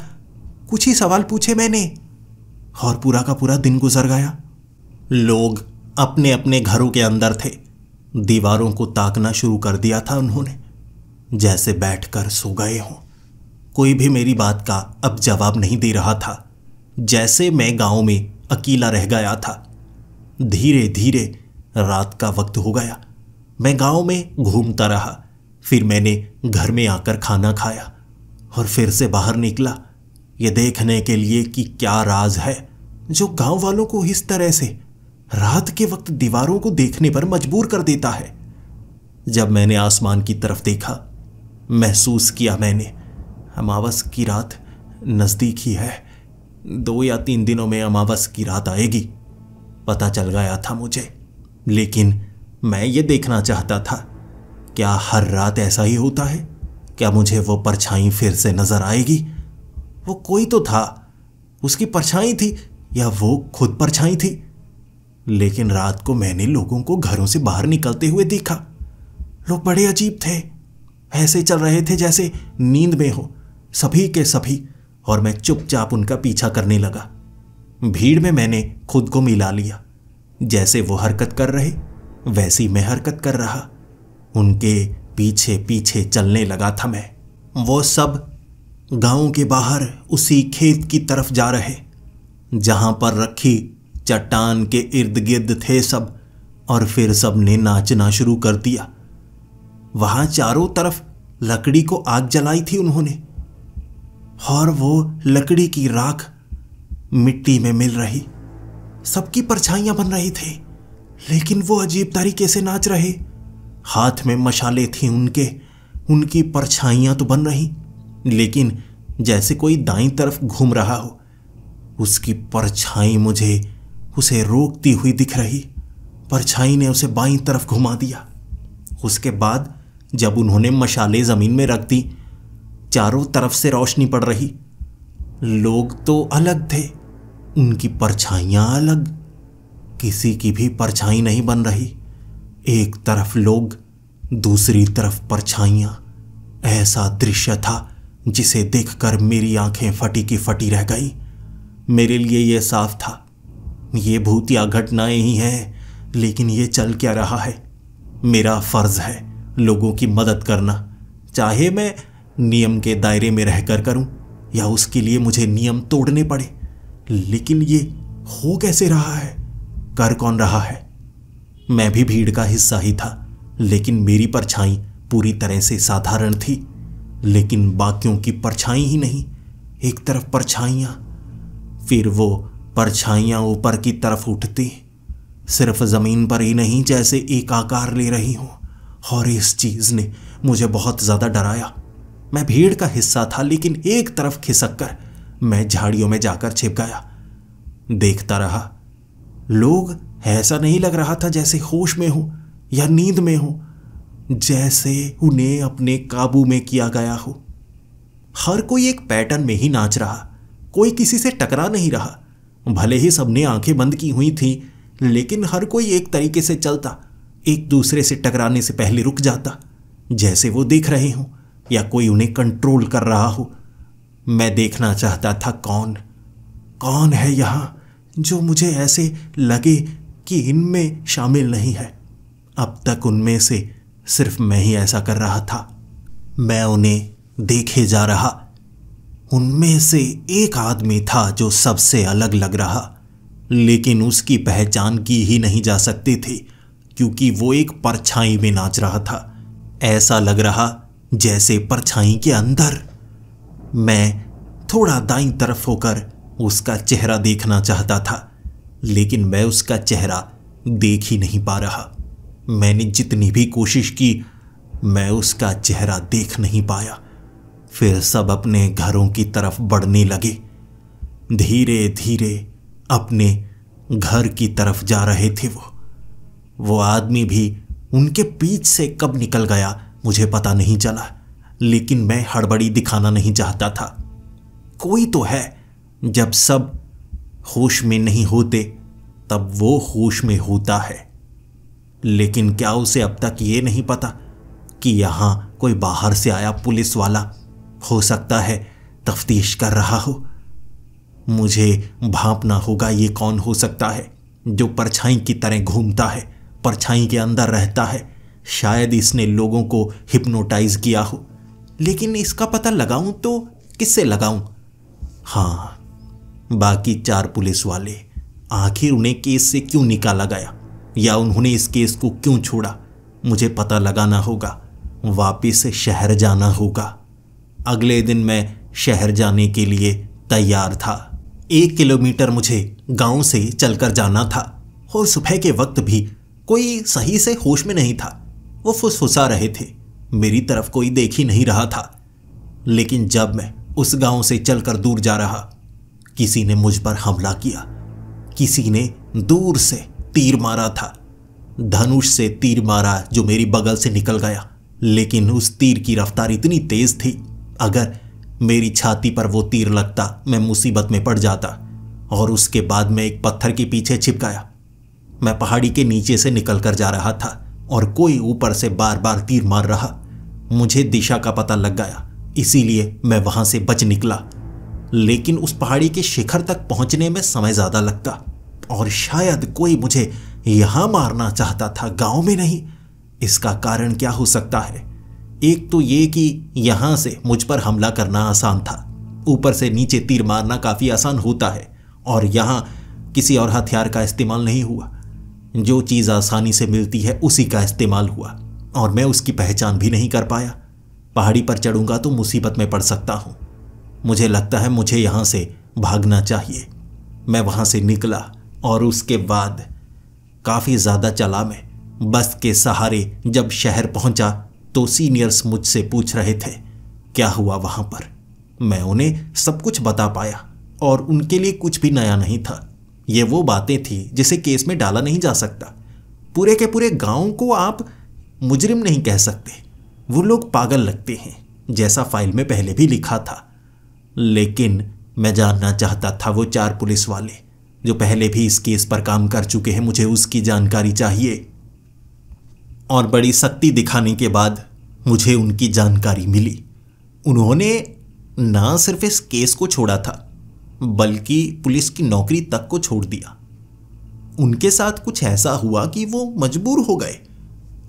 कुछ ही सवाल पूछे मैंने और पूरा का पूरा दिन गुजर गया। लोग अपने अपने घरों के अंदर थे, दीवारों को ताकना शुरू कर दिया था उन्होंने, जैसे बैठकर सो गए हों। कोई भी मेरी बात का अब जवाब नहीं दे रहा था, जैसे मैं गांव में अकेला रह गया था। धीरे धीरे रात का वक्त हो गया। मैं गांव में घूमता रहा, फिर मैंने घर में आकर खाना खाया और फिर से बाहर निकला, ये देखने के लिए कि क्या राज है जो गांव वालों को इस तरह से रात के वक्त दीवारों को देखने पर मजबूर कर देता है। जब मैंने आसमान की तरफ देखा, महसूस किया मैंने अमावस की रात नजदीक ही है। 2 या 3 दिनों में अमावस की रात आएगी, पता चल गया था मुझे। लेकिन मैं ये देखना चाहता था, क्या हर रात ऐसा ही होता है? क्या मुझे वो परछाई फिर से नजर आएगी? वो कोई तो था, उसकी परछाई थी या वो खुद परछाई थी। लेकिन रात को मैंने लोगों को घरों से बाहर निकलते हुए देखा। लोग बड़े अजीब थे, ऐसे चल रहे थे जैसे नींद में हो, सभी के सभी, और मैं चुपचाप उनका पीछा करने लगा। भीड़ में मैंने खुद को मिला लिया, जैसे वो हरकत कर रहे वैसी मैं हरकत कर रहा। उनके पीछे पीछे चलने लगा था मैं। वो सब गांव के बाहर उसी खेत की तरफ जा रहे जहां पर रखी चट्टान के इर्द गिर्द थे सब, और फिर सब ने नाचना शुरू कर दिया। वहां चारों तरफ लकड़ी को आग जलाई थी उन्होंने, और वो लकड़ी की राख मिट्टी में मिल रही, सबकी परछाइयां बन रही थी, लेकिन वो अजीब तरीके से नाच रहे। हाथ में मशाले थी उनकी परछाइयां तो बन रही, लेकिन जैसे कोई दाईं तरफ घूम रहा हो, उसकी परछाई मुझे उसे रोकती हुई दिख रही। परछाई ने उसे बाईं तरफ घुमा दिया। उसके बाद जब उन्होंने मशाले जमीन में रख दी, चारों तरफ से रोशनी पड़ रही। लोग तो अलग थे, उनकी परछाइयां अलग, किसी की भी परछाई नहीं बन रही। एक तरफ लोग, दूसरी तरफ परछाइयां। ऐसा दृश्य था जिसे देखकर मेरी आंखें फटी की फटी रह गई। मेरे लिए यह साफ था, ये भूतिया घटनाएं ही हैं, लेकिन ये चल क्या रहा है? मेरा फर्ज है लोगों की मदद करना, चाहे मैं नियम के दायरे में रहकर करूं या उसके लिए मुझे नियम तोड़ने पड़े। लेकिन ये हो कैसे रहा है? कर कौन रहा है? मैं भी भीड़ का हिस्सा ही था, लेकिन मेरी परछाई पूरी तरह से साधारण थी, लेकिन बाकियों की परछाई ही नहीं। एक तरफ परछाइयां, फिर वो परछाइयां ऊपर की तरफ उठती, सिर्फ जमीन पर ही नहीं, जैसे एक आकार ले रही हूं। और इस चीज ने मुझे बहुत ज्यादा डराया। मैं भीड़ का हिस्सा था, लेकिन एक तरफ खिसक कर मैं झाड़ियों में जाकर छिप गया। देखता रहा। लोग ऐसा नहीं लग रहा था जैसे होश में हो या नींद में हो, जैसे उन्हें अपने काबू में किया गया हो। हर कोई एक पैटर्न में ही नाच रहा, कोई किसी से टकरा नहीं रहा। भले ही सबने आंखें बंद की हुई थी, लेकिन हर कोई एक तरीके से चलता, एक दूसरे से टकराने से पहले रुक जाता, जैसे वो देख रहे हों या कोई उन्हें कंट्रोल कर रहा हो। मैं देखना चाहता था कौन है यहां जो मुझे ऐसे लगे कि इनमें शामिल नहीं है। अब तक उनमें से सिर्फ मैं ही ऐसा कर रहा था। मैं उन्हें देखे जा रहा। उनमें से एक आदमी था जो सबसे अलग लग रहा, लेकिन उसकी पहचान की ही नहीं जा सकती थी, क्योंकि वो एक परछाई में नाच रहा था। ऐसा लग रहा जैसे परछाई के अंदर। मैं थोड़ा दाईं तरफ होकर उसका चेहरा देखना चाहता था, लेकिन मैं उसका चेहरा देख ही नहीं पा रहा। मैंने जितनी भी कोशिश की, मैं उसका चेहरा देख नहीं पाया। फिर सब अपने घरों की तरफ बढ़ने लगे, धीरे धीरे अपने घर की तरफ जा रहे थे। वो आदमी भी उनके बीच से कब निकल गया मुझे पता नहीं चला, लेकिन मैं हड़बड़ी दिखाना नहीं चाहता था। कोई तो है, जब सब होश में नहीं होते तब वो होश में होता है। लेकिन क्या उसे अब तक ये नहीं पता कि यहां कोई बाहर से आया पुलिस वाला हो सकता है तफ्तीश कर रहा हो? मुझे भांपना होगा ये कौन हो सकता है जो परछाई की तरह घूमता है, परछाई के अंदर रहता है। शायद इसने लोगों को हिप्नोटाइज किया हो, लेकिन इसका पता लगाऊं तो किससे लगाऊं? हाँ, बाकी 4 पुलिस वाले, आखिर उन्हें केस से क्यों निकाला गया या उन्होंने इस केस को क्यों छोड़ा? मुझे पता लगाना होगा। वापिस शहर जाना होगा। अगले दिन मैं शहर जाने के लिए तैयार था। 1 किलोमीटर मुझे गांव से चलकर जाना था, और सुबह के वक्त भी कोई सही से होश में नहीं था। वो फुसफुसा रहे थे, मेरी तरफ कोई देख ही नहीं रहा था। लेकिन जब मैं उस गांव से चलकर दूर जा रहा, किसी ने मुझ पर हमला किया। किसी ने दूर से तीर मारा था, धनुष से तीर मारा जो मेरी बगल से निकल गया। लेकिन उस तीर की रफ्तार इतनी तेज थी, अगर मेरी छाती पर वो तीर लगता मैं मुसीबत में पड़ जाता। और उसके बाद मैं एक पत्थर के पीछे छिप गया। मैं पहाड़ी के नीचे से निकलकर जा रहा था और कोई ऊपर से बार बार तीर मार रहा। मुझे दिशा का पता लग गया, इसीलिए मैं वहां से बच निकला। लेकिन उस पहाड़ी के शिखर तक पहुंचने में समय ज्यादा लगता, और शायद कोई मुझे यहां मारना चाहता था, गांव में नहीं। इसका कारण क्या हो सकता है? एक तो ये कि यहां से मुझ पर हमला करना आसान था, ऊपर से नीचे तीर मारना काफी आसान होता है, और यहां किसी और हथियार का इस्तेमाल नहीं हुआ। जो चीज आसानी से मिलती है उसी का इस्तेमाल हुआ, और मैं उसकी पहचान भी नहीं कर पाया। पहाड़ी पर चढ़ूंगा तो मुसीबत में पड़ सकता हूं। मुझे लगता है मुझे यहां से भागना चाहिए। मैं वहां से निकला और उसके बाद काफी ज्यादा चला। मैं बस के सहारे जब शहर पहुंचा तो सीनियर्स मुझसे पूछ रहे थे क्या हुआ वहां पर। मैं उन्हें सब कुछ बता पाया, और उनके लिए कुछ भी नया नहीं था। ये वो बातें थी जिसे केस में डाला नहीं जा सकता। पूरे के पूरे गांव को आप मुजरिम नहीं कह सकते, वो लोग पागल लगते हैं, जैसा फाइल में पहले भी लिखा था। लेकिन मैं जानना चाहता था वो 4 पुलिस वाले जो पहले भी इस केस पर काम कर चुके हैं, मुझे उसकी जानकारी चाहिए। और बड़ी सख्ती दिखाने के बाद मुझे उनकी जानकारी मिली। उन्होंने ना सिर्फ इस केस को छोड़ा था, बल्कि पुलिस की नौकरी तक को छोड़ दिया। उनके साथ कुछ ऐसा हुआ कि वो मजबूर हो गए,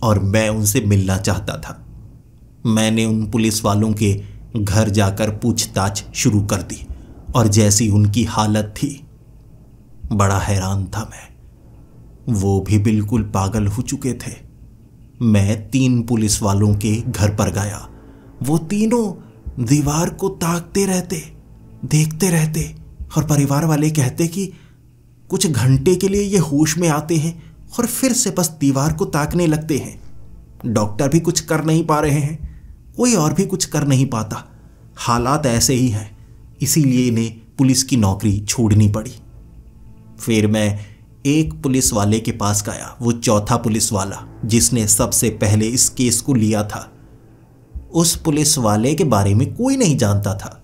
और मैं उनसे मिलना चाहता था। मैंने उन पुलिस वालों के घर जाकर पूछताछ शुरू कर दी, और जैसी उनकी हालत थी, बड़ा हैरान था मैं। वो भी बिल्कुल पागल हो चुके थे। मैं 3 पुलिस वालों के घर पर गया। वो तीनों दीवार को ताकते रहते, देखते रहते, और परिवार वाले कहते कि कुछ घंटे के लिए ये होश में आते हैं और फिर से बस दीवार को ताकने लगते हैं। डॉक्टर भी कुछ कर नहीं पा रहे हैं, कोई और भी कुछ कर नहीं पाता। हालात ऐसे ही हैं, इसीलिए इन्हें पुलिस की नौकरी छोड़नी पड़ी। फिर मैं एक पुलिस वाले के पास गया, वो चौथा पुलिस वाला जिसने सबसे पहले इस केस को लिया था। उस पुलिस वाले के बारे में कोई नहीं जानता था।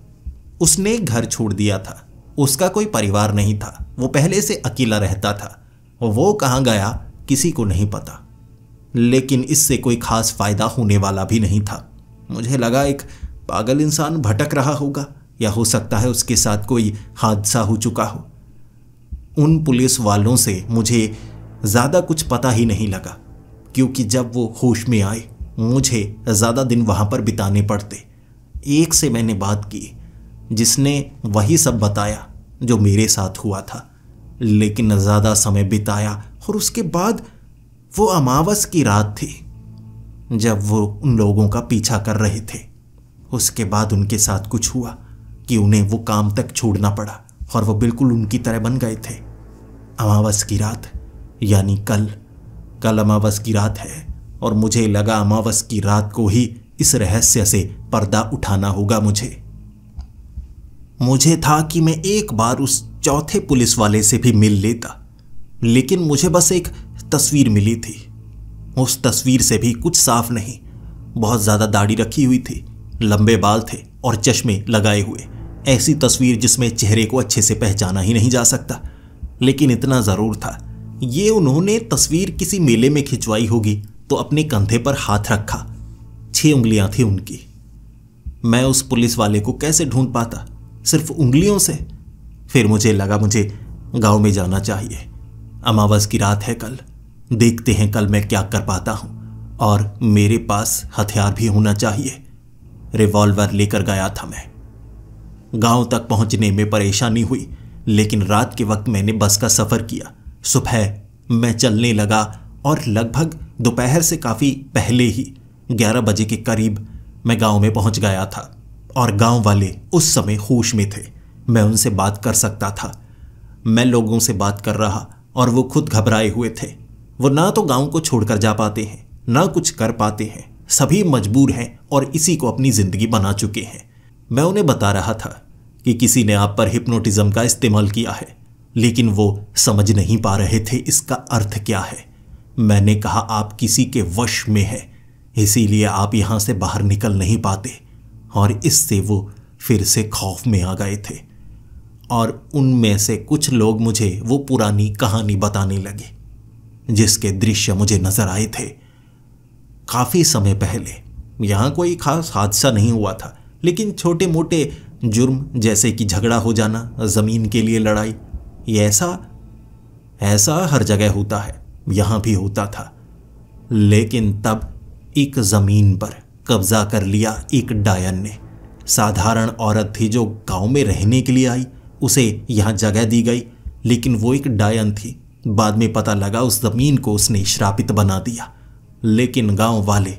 उसने घर छोड़ दिया था, उसका कोई परिवार नहीं था, वो पहले से अकेला रहता था। वो कहाँ गया किसी को नहीं पता, लेकिन इससे कोई खास फायदा होने वाला भी नहीं था। मुझे लगा एक पागल इंसान भटक रहा होगा, या हो सकता है उसके साथ कोई हादसा हो चुका हो। उन पुलिस वालों से मुझे ज़्यादा कुछ पता ही नहीं लगा, क्योंकि जब वो होश में आए मुझे ज़्यादा दिन वहाँ पर बिताने पड़ते। एक से मैंने बात की जिसने वही सब बताया जो मेरे साथ हुआ था, लेकिन ज़्यादा समय बिताया, और उसके बाद वो अमावस की रात थी जब वो उन लोगों का पीछा कर रहे थे। उसके बाद उनके साथ कुछ हुआ कि उन्हें वो काम तक छोड़ना पड़ा, और वो बिल्कुल उनकी तरह बन गए थे। अमावस की रात यानी कल अमावस की रात है, और मुझे लगा अमावस की रात को ही इस रहस्य से पर्दा उठाना होगा। मुझे था कि मैं एक बार उस चौथे पुलिस वाले से भी मिल लेता, लेकिन मुझे बस एक तस्वीर मिली थी। उस तस्वीर से भी कुछ साफ नहीं। बहुत ज़्यादा दाढ़ी रखी हुई थी, लंबे बाल थे और चश्मे लगाए हुए। ऐसी तस्वीर जिसमें चेहरे को अच्छे से पहचाना ही नहीं जा सकता। लेकिन इतना ज़रूर था, ये उन्होंने तस्वीर किसी मेले में खिंचवाई होगी तो अपने कंधे पर हाथ रखा। 6 उंगलियां थी उनकी। मैं उस पुलिस वाले को कैसे ढूंढ पाता, सिर्फ उंगलियों से। फिर मुझे लगा मुझे गांव में जाना चाहिए। अमावस की रात है कल, देखते हैं कल मैं क्या कर पाता हूं, और मेरे पास हथियार भी होना चाहिए। रिवॉल्वर लेकर गया था मैं। गांव तक पहुंचने में परेशानी हुई, लेकिन रात के वक्त मैंने बस का सफ़र किया। सुबह मैं चलने लगा, और लगभग दोपहर से काफ़ी पहले ही 11 बजे के करीब मैं गांव में पहुंच गया था, और गांव वाले उस समय होश में थे। मैं उनसे बात कर सकता था। मैं लोगों से बात कर रहा, और वो खुद घबराए हुए थे। वो ना तो गांव को छोड़कर जा पाते हैं, ना कुछ कर पाते हैं। सभी मजबूर हैं और इसी को अपनी ज़िंदगी बना चुके हैं। मैं उन्हें बता रहा था कि किसी ने आप पर हिप्नोटिज्म का इस्तेमाल किया है, लेकिन वो समझ नहीं पा रहे थे इसका अर्थ क्या है। मैंने कहा आप किसी के वश में हैं, इसीलिए आप यहाँ से बाहर निकल नहीं पाते, और इससे वो फिर से खौफ में आ गए थे। और उनमें से कुछ लोग मुझे वो पुरानी कहानी बताने लगे जिसके दृश्य मुझे नजर आए थे। काफ़ी समय पहले यहाँ कोई खास हादसा नहीं हुआ था, लेकिन छोटे मोटे जुर्म जैसे कि झगड़ा हो जाना, ज़मीन के लिए लड़ाई, ये ऐसा हर जगह होता है, यहाँ भी होता था। लेकिन तब एक ज़मीन पर कब्जा कर लिया एक डायन ने। साधारण औरत थी जो गांव में रहने के लिए आई, उसे यहाँ जगह दी गई, लेकिन वो एक डायन थी। बाद में पता लगा उस जमीन को उसने श्रापित बना दिया, लेकिन गांव वाले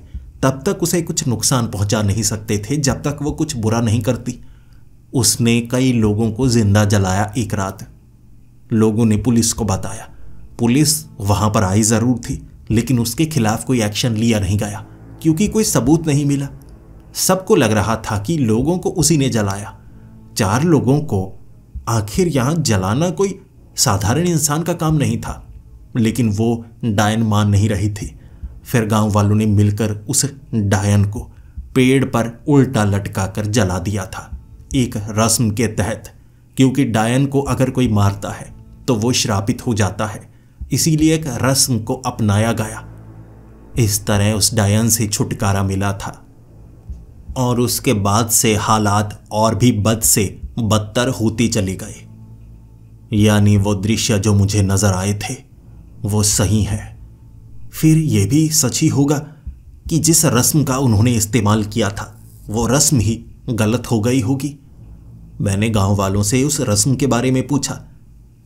तब तक उसे कुछ नुकसान पहुंचा नहीं सकते थे जब तक वो कुछ बुरा नहीं करती। उसने कई लोगों को जिंदा जलाया एक रात। लोगों ने पुलिस को बताया। पुलिस वहां पर आई जरूर थी, लेकिन उसके खिलाफ कोई एक्शन लिया नहीं गया क्योंकि कोई सबूत नहीं मिला। सबको लग रहा था कि लोगों को उसी ने जलाया। 4 लोगों को आखिर यहां जलाना कोई साधारण इंसान का काम नहीं था, लेकिन वो डायन मान नहीं रही थी। फिर गांव वालों ने मिलकर उस डायन को पेड़ पर उल्टा लटका कर जला दिया था, एक रस्म के तहत, क्योंकि डायन को अगर कोई मारता है तो वो श्रापित हो जाता है, इसीलिए एक रस्म को अपनाया गया। इस तरह उस डायन से छुटकारा मिला था और उसके बाद से हालात और भी बद से बदतर होते चले गए। यानी वो दृश्य जो मुझे नजर आए थे वो सही है। फिर यह भी सच ही होगा कि जिस रस्म का उन्होंने इस्तेमाल किया था वो रस्म ही गलत हो गई होगी। मैंने गांव वालों से उस रस्म के बारे में पूछा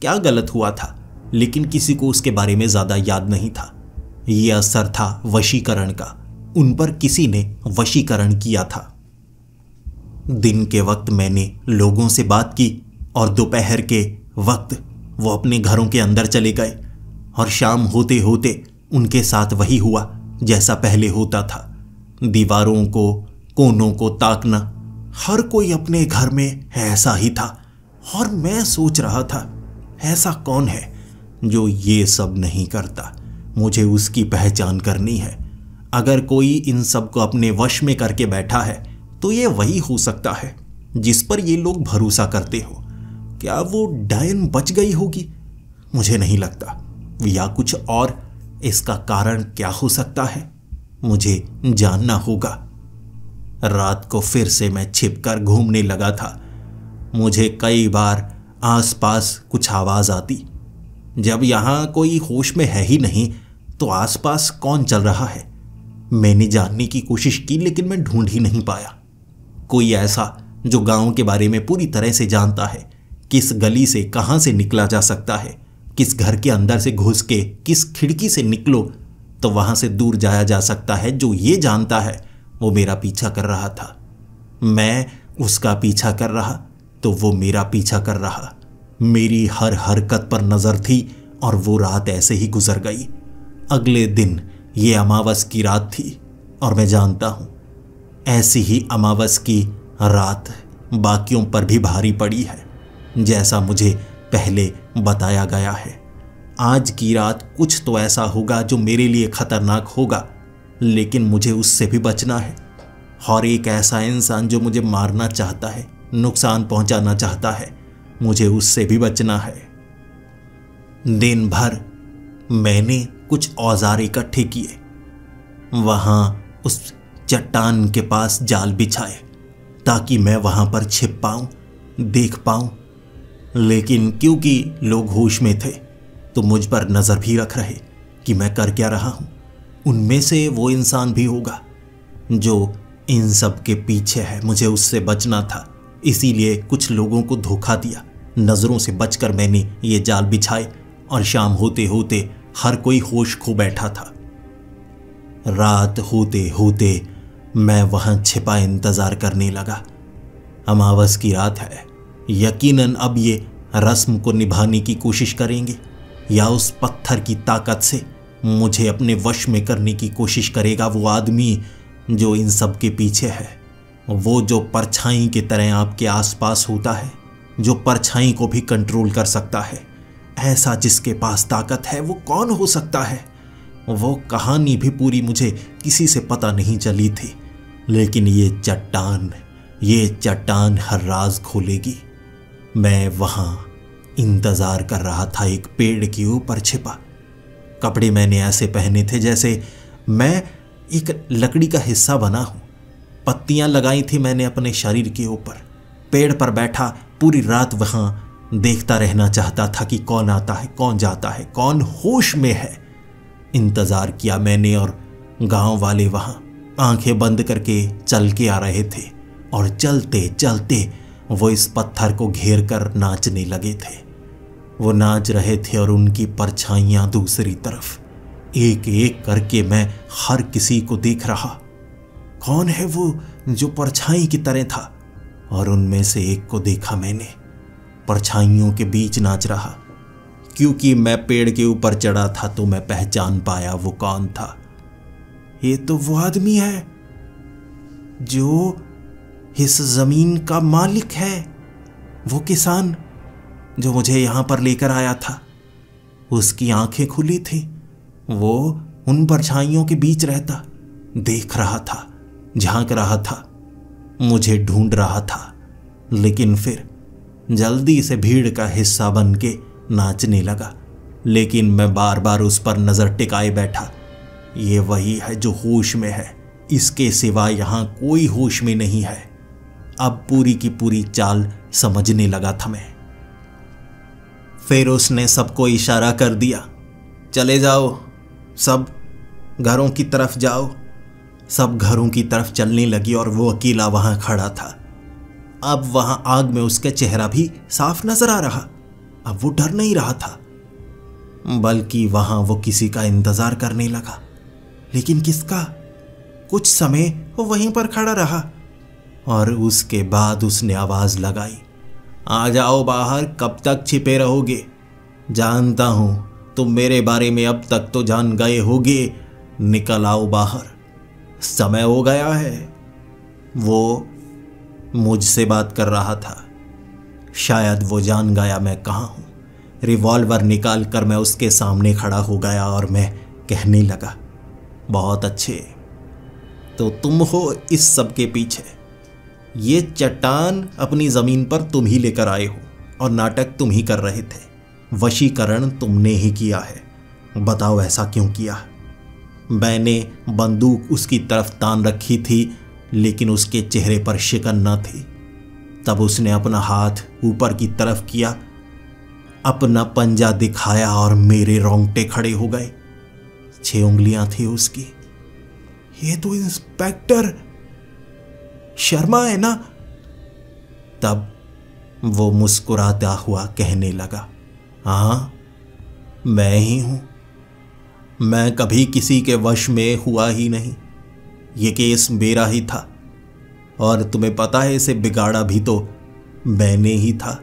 क्या गलत हुआ था, लेकिन किसी को उसके बारे में ज्यादा याद नहीं था। यह असर था वशीकरण का, उन पर किसी ने वशीकरण किया था। दिन के वक्त मैंने लोगों से बात की और दोपहर के वक्त वो अपने घरों के अंदर चले गए और शाम होते होते उनके साथ वही हुआ जैसा पहले होता था। दीवारों को, कोनों को ताकना, हर कोई अपने घर में ऐसा ही था। और मैं सोच रहा था ऐसा कौन है जो ये सब नहीं करता। मुझे उसकी पहचान करनी है। अगर कोई इन सब को अपने वश में करके बैठा है तो ये वही हो सकता है जिस पर ये लोग भरोसा करते हो। क्या वो डायन बच गई होगी? मुझे नहीं लगता। या कुछ और? इसका कारण क्या हो सकता है? मुझे जानना होगा। रात को फिर से मैं छिपकर घूमने लगा था। मुझे कई बार आसपास कुछ आवाज आती। जब यहां कोई होश में है ही नहीं तो आसपास कौन चल रहा है? मैंने जानने की कोशिश की, लेकिन मैं ढूंढ ही नहीं पाया कोई ऐसा जो गांव के बारे में पूरी तरह से जानता है। किस गली से कहां से निकला जा सकता है, किस घर के अंदर से घुस के किस खिड़की से निकलो तो वहां से दूर जाया जा सकता है। जो ये जानता है वो मेरा पीछा कर रहा था। मैं उसका पीछा कर रहा तो वो मेरा पीछा कर रहा। मेरी हर हरकत पर नजर थी और वो रात ऐसे ही गुजर गई। अगले दिन ये अमावस की रात थी और मैं जानता हूं ऐसी ही अमावस की रात बाकियों पर भी भारी पड़ी है, जैसा मुझे पहले बताया गया है। आज की रात कुछ तो ऐसा होगा जो मेरे लिए खतरनाक होगा, लेकिन मुझे उससे भी बचना है। और एक ऐसा इंसान जो मुझे मारना चाहता है, नुकसान पहुंचाना चाहता है, मुझे उससे भी बचना है। दिन भर मैंने कुछ औजार इकट्ठे किए। वहां उस चट्टान के पास जाल बिछाए ताकि मैं वहां पर छिप पाऊं, देख पाऊं। लेकिन क्योंकि लोग होश में थे तो मुझ पर नजर भी रख रहे कि मैं कर क्या रहा हूं। उनमें से वो इंसान भी होगा जो इन सब के पीछे है। मुझे उससे बचना था, इसीलिए कुछ लोगों को धोखा दिया। नजरों से बचकर मैंने ये जाल बिछाए और शाम होते होते हर कोई होश खो बैठा था। रात होते होते मैं वहां छिपा इंतजार करने लगा। अमावस की रात है, यकीनन अब ये रस्म को निभाने की कोशिश करेंगे या उस पत्थर की ताकत से मुझे अपने वश में करने की कोशिश करेगा वो आदमी जो इन सब के पीछे है। वो जो परछाई की तरह आपके आसपास होता है, जो परछाई को भी कंट्रोल कर सकता है। ऐसा जिसके पास ताकत है वो कौन हो सकता है? वो कहानी भी पूरी मुझे किसी से पता नहीं चली थी, लेकिन ये चट्टान हर राज खोलेगी। मैं वहां इंतजार कर रहा था, एक पेड़ के ऊपर छिपा। कपड़े मैंने ऐसे पहने थे जैसे मैं एक लकड़ी का हिस्सा बना हूं। पत्तियां लगाई थी मैंने अपने शरीर के ऊपर। पेड़ पर बैठा पूरी रात वहां देखता रहना चाहता था कि कौन आता है, कौन जाता है, कौन होश में है। इंतजार किया मैंने और गांव वाले वहां आंखें बंद करके चल के आ रहे थे और चलते चलते वो इस पत्थर को घेर कर नाचने लगे थे। वो नाच रहे थे और उनकी परछाइयां दूसरी तरफ। एक एक करके मैं हर किसी को देख रहा। कौन है वो जो परछाई की तरह था? और उनमें से एक को देखा मैंने, परछाइयों के बीच नाच रहा। क्योंकि मैं पेड़ के ऊपर चढ़ा था तो मैं पहचान पाया वो कौन था। ये तो वो आदमी है जो इस जमीन का मालिक है, वो किसान जो मुझे यहां पर लेकर आया था। उसकी आंखें खुली थी, वो उन परछाइयों के बीच रहता, देख रहा था, झांक रहा था, मुझे ढूंढ रहा था, लेकिन फिर जल्दी से भीड़ का हिस्सा बन के नाचने लगा। लेकिन मैं बार बार उस पर नजर टिकाए बैठा। ये वही है जो होश में है, इसके सिवा यहां कोई होश में नहीं है। अब पूरी की पूरी चाल समझने लगा था मैं। फिर उसने सबको इशारा कर दिया, चले जाओ, सब घरों की तरफ जाओ। सब घरों की तरफ चलने लगी और वो अकेला वहां खड़ा था। अब वहां आग में उसका चेहरा भी साफ नजर आ रहा। अब वो डर नहीं रहा था, बल्कि वहां वो किसी का इंतजार करने लगा। लेकिन किसका? कुछ समय वो वहीं पर खड़ा रहा और उसके बाद उसने आवाज लगाई, आ जाओ बाहर, कब तक छिपे रहोगे? जानता हूं तुम मेरे बारे में अब तक तो जान गए होगे, निकल आओ बाहर, समय हो गया है। वो मुझसे बात कर रहा था। शायद वो जान गया मैं कहाँ हूं। रिवॉल्वर निकाल कर मैं उसके सामने खड़ा हो गया और मैं कहने लगा, बहुत अच्छे, तो तुम हो इस सब के पीछे। ये चट्टान अपनी जमीन पर तुम ही लेकर आए हो और नाटक तुम ही कर रहे थे। वशीकरण तुमने ही किया है। बताओ ऐसा क्यों किया? मैंने बंदूक उसकी तरफ तान रखी थी, लेकिन उसके चेहरे पर शिकन न थी। तब उसने अपना हाथ ऊपर की तरफ किया, अपना पंजा दिखाया और मेरे रोंगटे खड़े हो गए। 6 उंगलियां थी उसकी। ये तो इंस्पेक्टर शर्मा है ना? तब वो मुस्कुराता हुआ कहने लगा, हाँ मैं ही हूं। मैं कभी किसी के वश में हुआ ही नहीं। ये केस मेरा ही था और तुम्हें पता है इसे बिगाड़ा भी तो मैंने ही था।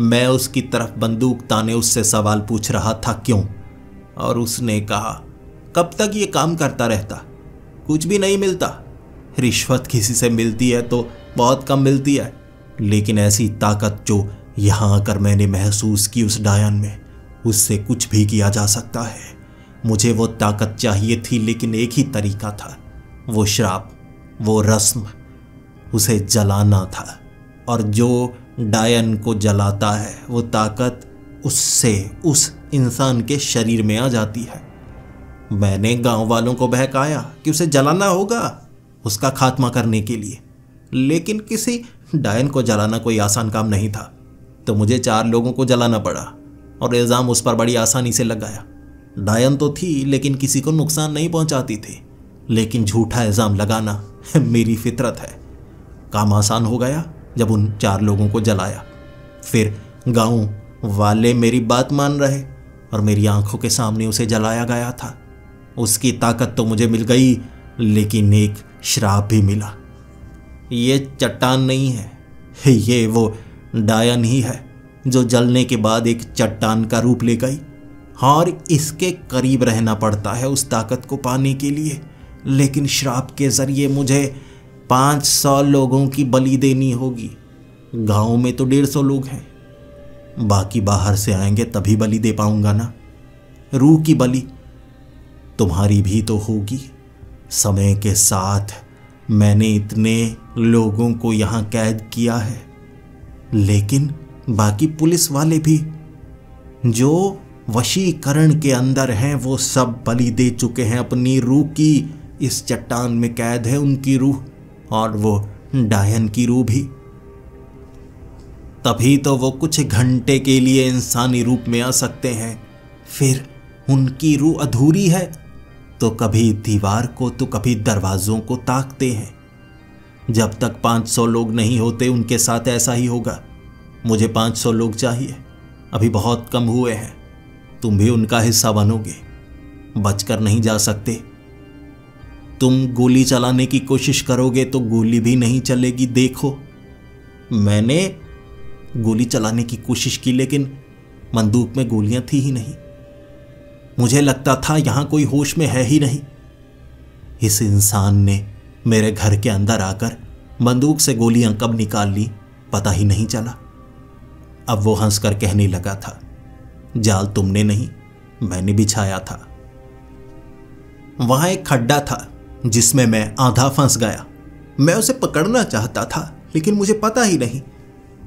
मैं उसकी तरफ बंदूक ताने उससे सवाल पूछ रहा था, क्यों? और उसने कहा, कब तक ये काम करता रहता? कुछ भी नहीं मिलता। रिश्वत किसी से मिलती है तो बहुत कम मिलती है, लेकिन ऐसी ताकत जो यहां आकर मैंने महसूस की उस डायन में, उससे कुछ भी किया जा सकता है। मुझे वो ताकत चाहिए थी, लेकिन एक ही तरीका था, वो श्राप, वो रस्म, उसे जलाना था। और जो डायन को जलाता है वो ताकत उससे उस इंसान के शरीर में आ जाती है। मैंने गांव वालों को बहकाया कि उसे जलाना होगा उसका खात्मा करने के लिए, लेकिन किसी डायन को जलाना कोई आसान काम नहीं था। तो मुझे 4 लोगों को जलाना पड़ा और इल्ज़ाम उस पर बड़ी आसानी से लगाया। डायन तो थी लेकिन किसी को नुकसान नहीं पहुंचाती थी, लेकिन झूठा इल्ज़ाम लगाना मेरी फितरत है। काम आसान हो गया जब उन 4 लोगों को जलाया। फिर गांव वाले मेरी बात मान रहे और मेरी आंखों के सामने उसे जलाया गया था। उसकी ताकत तो मुझे मिल गई, लेकिन एक श्राप भी मिला। ये चट्टान नहीं है, ये वो डायन ही है जो जलने के बाद एक चट्टान का रूप ले गई। और इसके करीब रहना पड़ता है उस ताकत को पाने के लिए, लेकिन श्राप के जरिए मुझे 500 लोगों की बलि देनी होगी। गांव में तो 150 लोग हैं, बाकी बाहर से आएंगे तभी बलि दे पाऊंगा ना। रूह की बलि तुम्हारी भी तो होगी। समय के साथ मैंने इतने लोगों को यहां कैद किया है, लेकिन बाकी पुलिस वाले भी जो वशीकरण के अंदर हैं वो सब बलि दे चुके हैं अपनी रूह की। इस चट्टान में कैद है उनकी रूह, और वो डायन की रूह भी। तभी तो वो कुछ घंटे के लिए इंसानी रूप में आ सकते हैं, फिर उनकी रूह अधूरी है तो कभी दीवार को तो कभी दरवाजों को ताकते हैं। जब तक 500 लोग नहीं होते उनके साथ ऐसा ही होगा। मुझे 500 लोग चाहिए, अभी बहुत कम हुए हैं। तुम भी उनका हिस्सा बनोगे, बचकर नहीं जा सकते। तुम गोली चलाने की कोशिश करोगे तो गोली भी नहीं चलेगी। देखो, मैंने गोली चलाने की कोशिश की लेकिन बंदूक में गोलियां थी ही नहीं। मुझे लगता था यहां कोई होश में है ही नहीं। इस इंसान ने मेरे घर के अंदर आकर बंदूक से गोलियां कब निकाल ली पता ही नहीं चला। अब वो हंसकर कहने लगा था, जाल तुमने नहीं, मैंने बिछाया था। वहां एक खड्डा था जिसमें मैं आधा फंस गया। मैं उसे पकड़ना चाहता था लेकिन मुझे पता ही नहीं।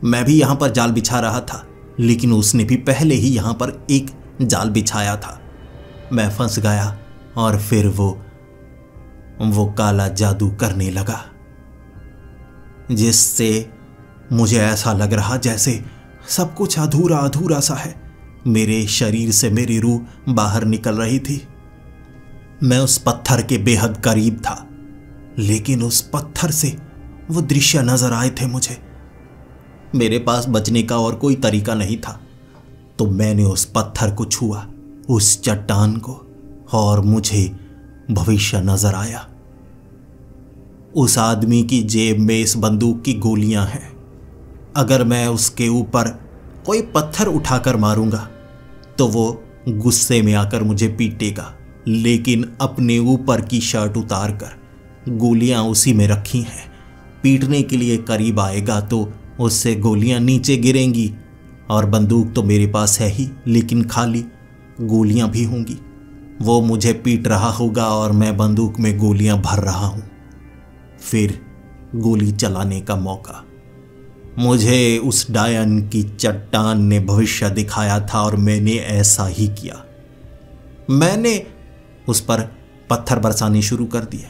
मैं भी यहां पर जाल बिछा रहा था लेकिन उसने भी पहले ही यहां पर एक जाल बिछाया था। मैं फंस गया और फिर वो काला जादू करने लगा, जिससे मुझे ऐसा लग रहा जैसे सब कुछ अधूरा अधूरा सा है। मेरे शरीर से मेरी रूह बाहर निकल रही थी। मैं उस पत्थर के बेहद करीब था लेकिन उस पत्थर से वो दृश्य नजर आए थे मुझे। मेरे पास बचने का और कोई तरीका नहीं था तो मैंने उस पत्थर को छुआ, उस चट्टान को, और मुझे भविष्य नजर आया। उस आदमी की जेब में इस बंदूक की गोलियां हैं। अगर मैं उसके ऊपर कोई पत्थर उठाकर मारूंगा तो वो गुस्से में आकर मुझे पीटेगा, लेकिन अपने ऊपर की शर्ट उतार कर गोलियां उसी में रखी हैं। पीटने के लिए करीब आएगा तो उससे गोलियां नीचे गिरेंगी और बंदूक तो मेरे पास है ही लेकिन खाली, गोलियां भी होंगी। वो मुझे पीट रहा होगा और मैं बंदूक में गोलियां भर रहा हूं। फिर गोली चलाने का मौका। मुझे उस डायन की चट्टान ने भविष्य दिखाया था और मैंने ऐसा ही किया। मैंने उस पर पत्थर बरसाने शुरू कर दिए।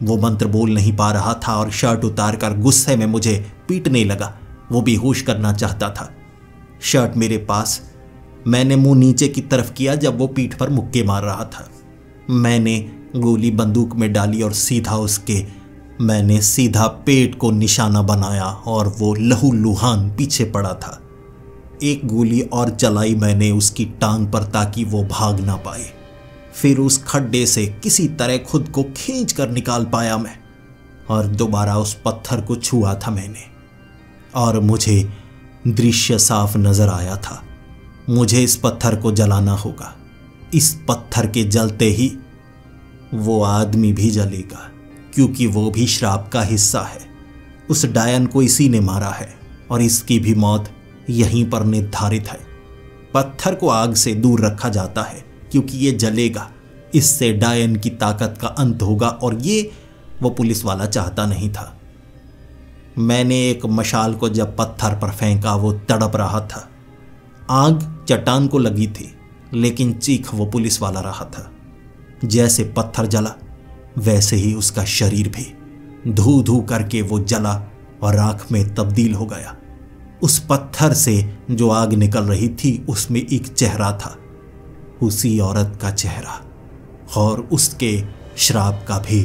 वो मंत्र बोल नहीं पा रहा था और शर्ट उतार कर गुस्से में मुझे पीटने लगा। वो बेहोश करना चाहता था। शर्ट मेरे पास, मैंने मुंह नीचे की तरफ किया जब वो पीठ पर मुक्के मार रहा था। मैंने गोली बंदूक में डाली और मैंने सीधा पेट को निशाना बनाया और वो लहूलुहान पीछे पड़ा था। एक गोली और चलाई मैंने उसकी टांग पर ताकि वो भाग ना पाए। फिर उस खड्डे से किसी तरह खुद को खींच कर निकाल पाया मैं और दोबारा उस पत्थर को छुआ था मैंने और मुझे दृश्य साफ नजर आया था। मुझे इस पत्थर को जलाना होगा। इस पत्थर के जलते ही वो आदमी भी जलेगा क्योंकि वो भी श्राप का हिस्सा है। उस डायन को इसी ने मारा है और इसकी भी मौत यहीं पर निर्धारित है। पत्थर को आग से दूर रखा जाता है क्योंकि ये जलेगा, इससे डायन की ताकत का अंत होगा और ये वो पुलिस वाला चाहता नहीं था। मैंने एक मशाल को जब पत्थर पर फेंका वो तड़प रहा था। आग चट्टान को लगी थी लेकिन चीख वो पुलिस वाला रहा था। जैसे पत्थर जला वैसे ही उसका शरीर भी धू धू करके वो जला और राख में तब्दील हो गया। उस पत्थर से जो आग निकल रही थी उसमें एक चेहरा था, उसी औरत का चेहरा, और उसके श्राप का भी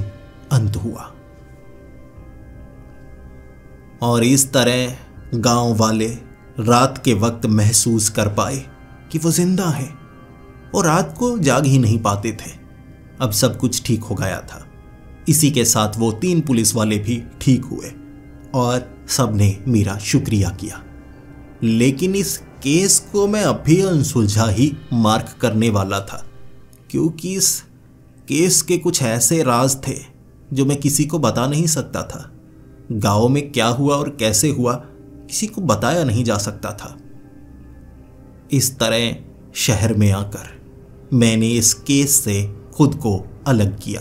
अंत हुआ। और इस तरह गांव वाले रात के वक्त महसूस कर पाए कि वो जिंदा है और रात को जाग ही नहीं पाते थे। अब सब कुछ ठीक हो गया था। इसी के साथ वो 3 पुलिस वाले भी ठीक हुए और सबने मेरा शुक्रिया किया। लेकिन इस केस को मैं अभी अनसुलझा ही मार्क करने वाला था क्योंकि इस केस के कुछ ऐसे राज थे जो मैं किसी को बता नहीं सकता था। गांव में क्या हुआ और कैसे हुआ किसी को बताया नहीं जा सकता था। इस तरह शहर में आकर मैंने इस केस से खुद को अलग किया,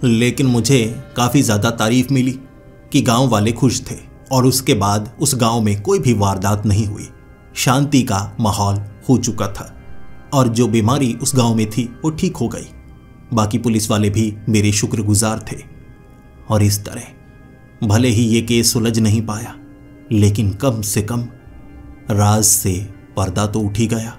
लेकिन मुझे काफी ज्यादा तारीफ मिली कि गांव वाले खुश थे और उसके बाद उस गांव में कोई भी वारदात नहीं हुई। शांति का माहौल हो चुका था और जो बीमारी उस गांव में थी वो ठीक हो गई। बाकी पुलिस वाले भी मेरे शुक्रगुजार थे और इस तरह भले ही ये केस सुलझ नहीं पाया लेकिन कम से कम राज से पर्दा तो उठ ही गया।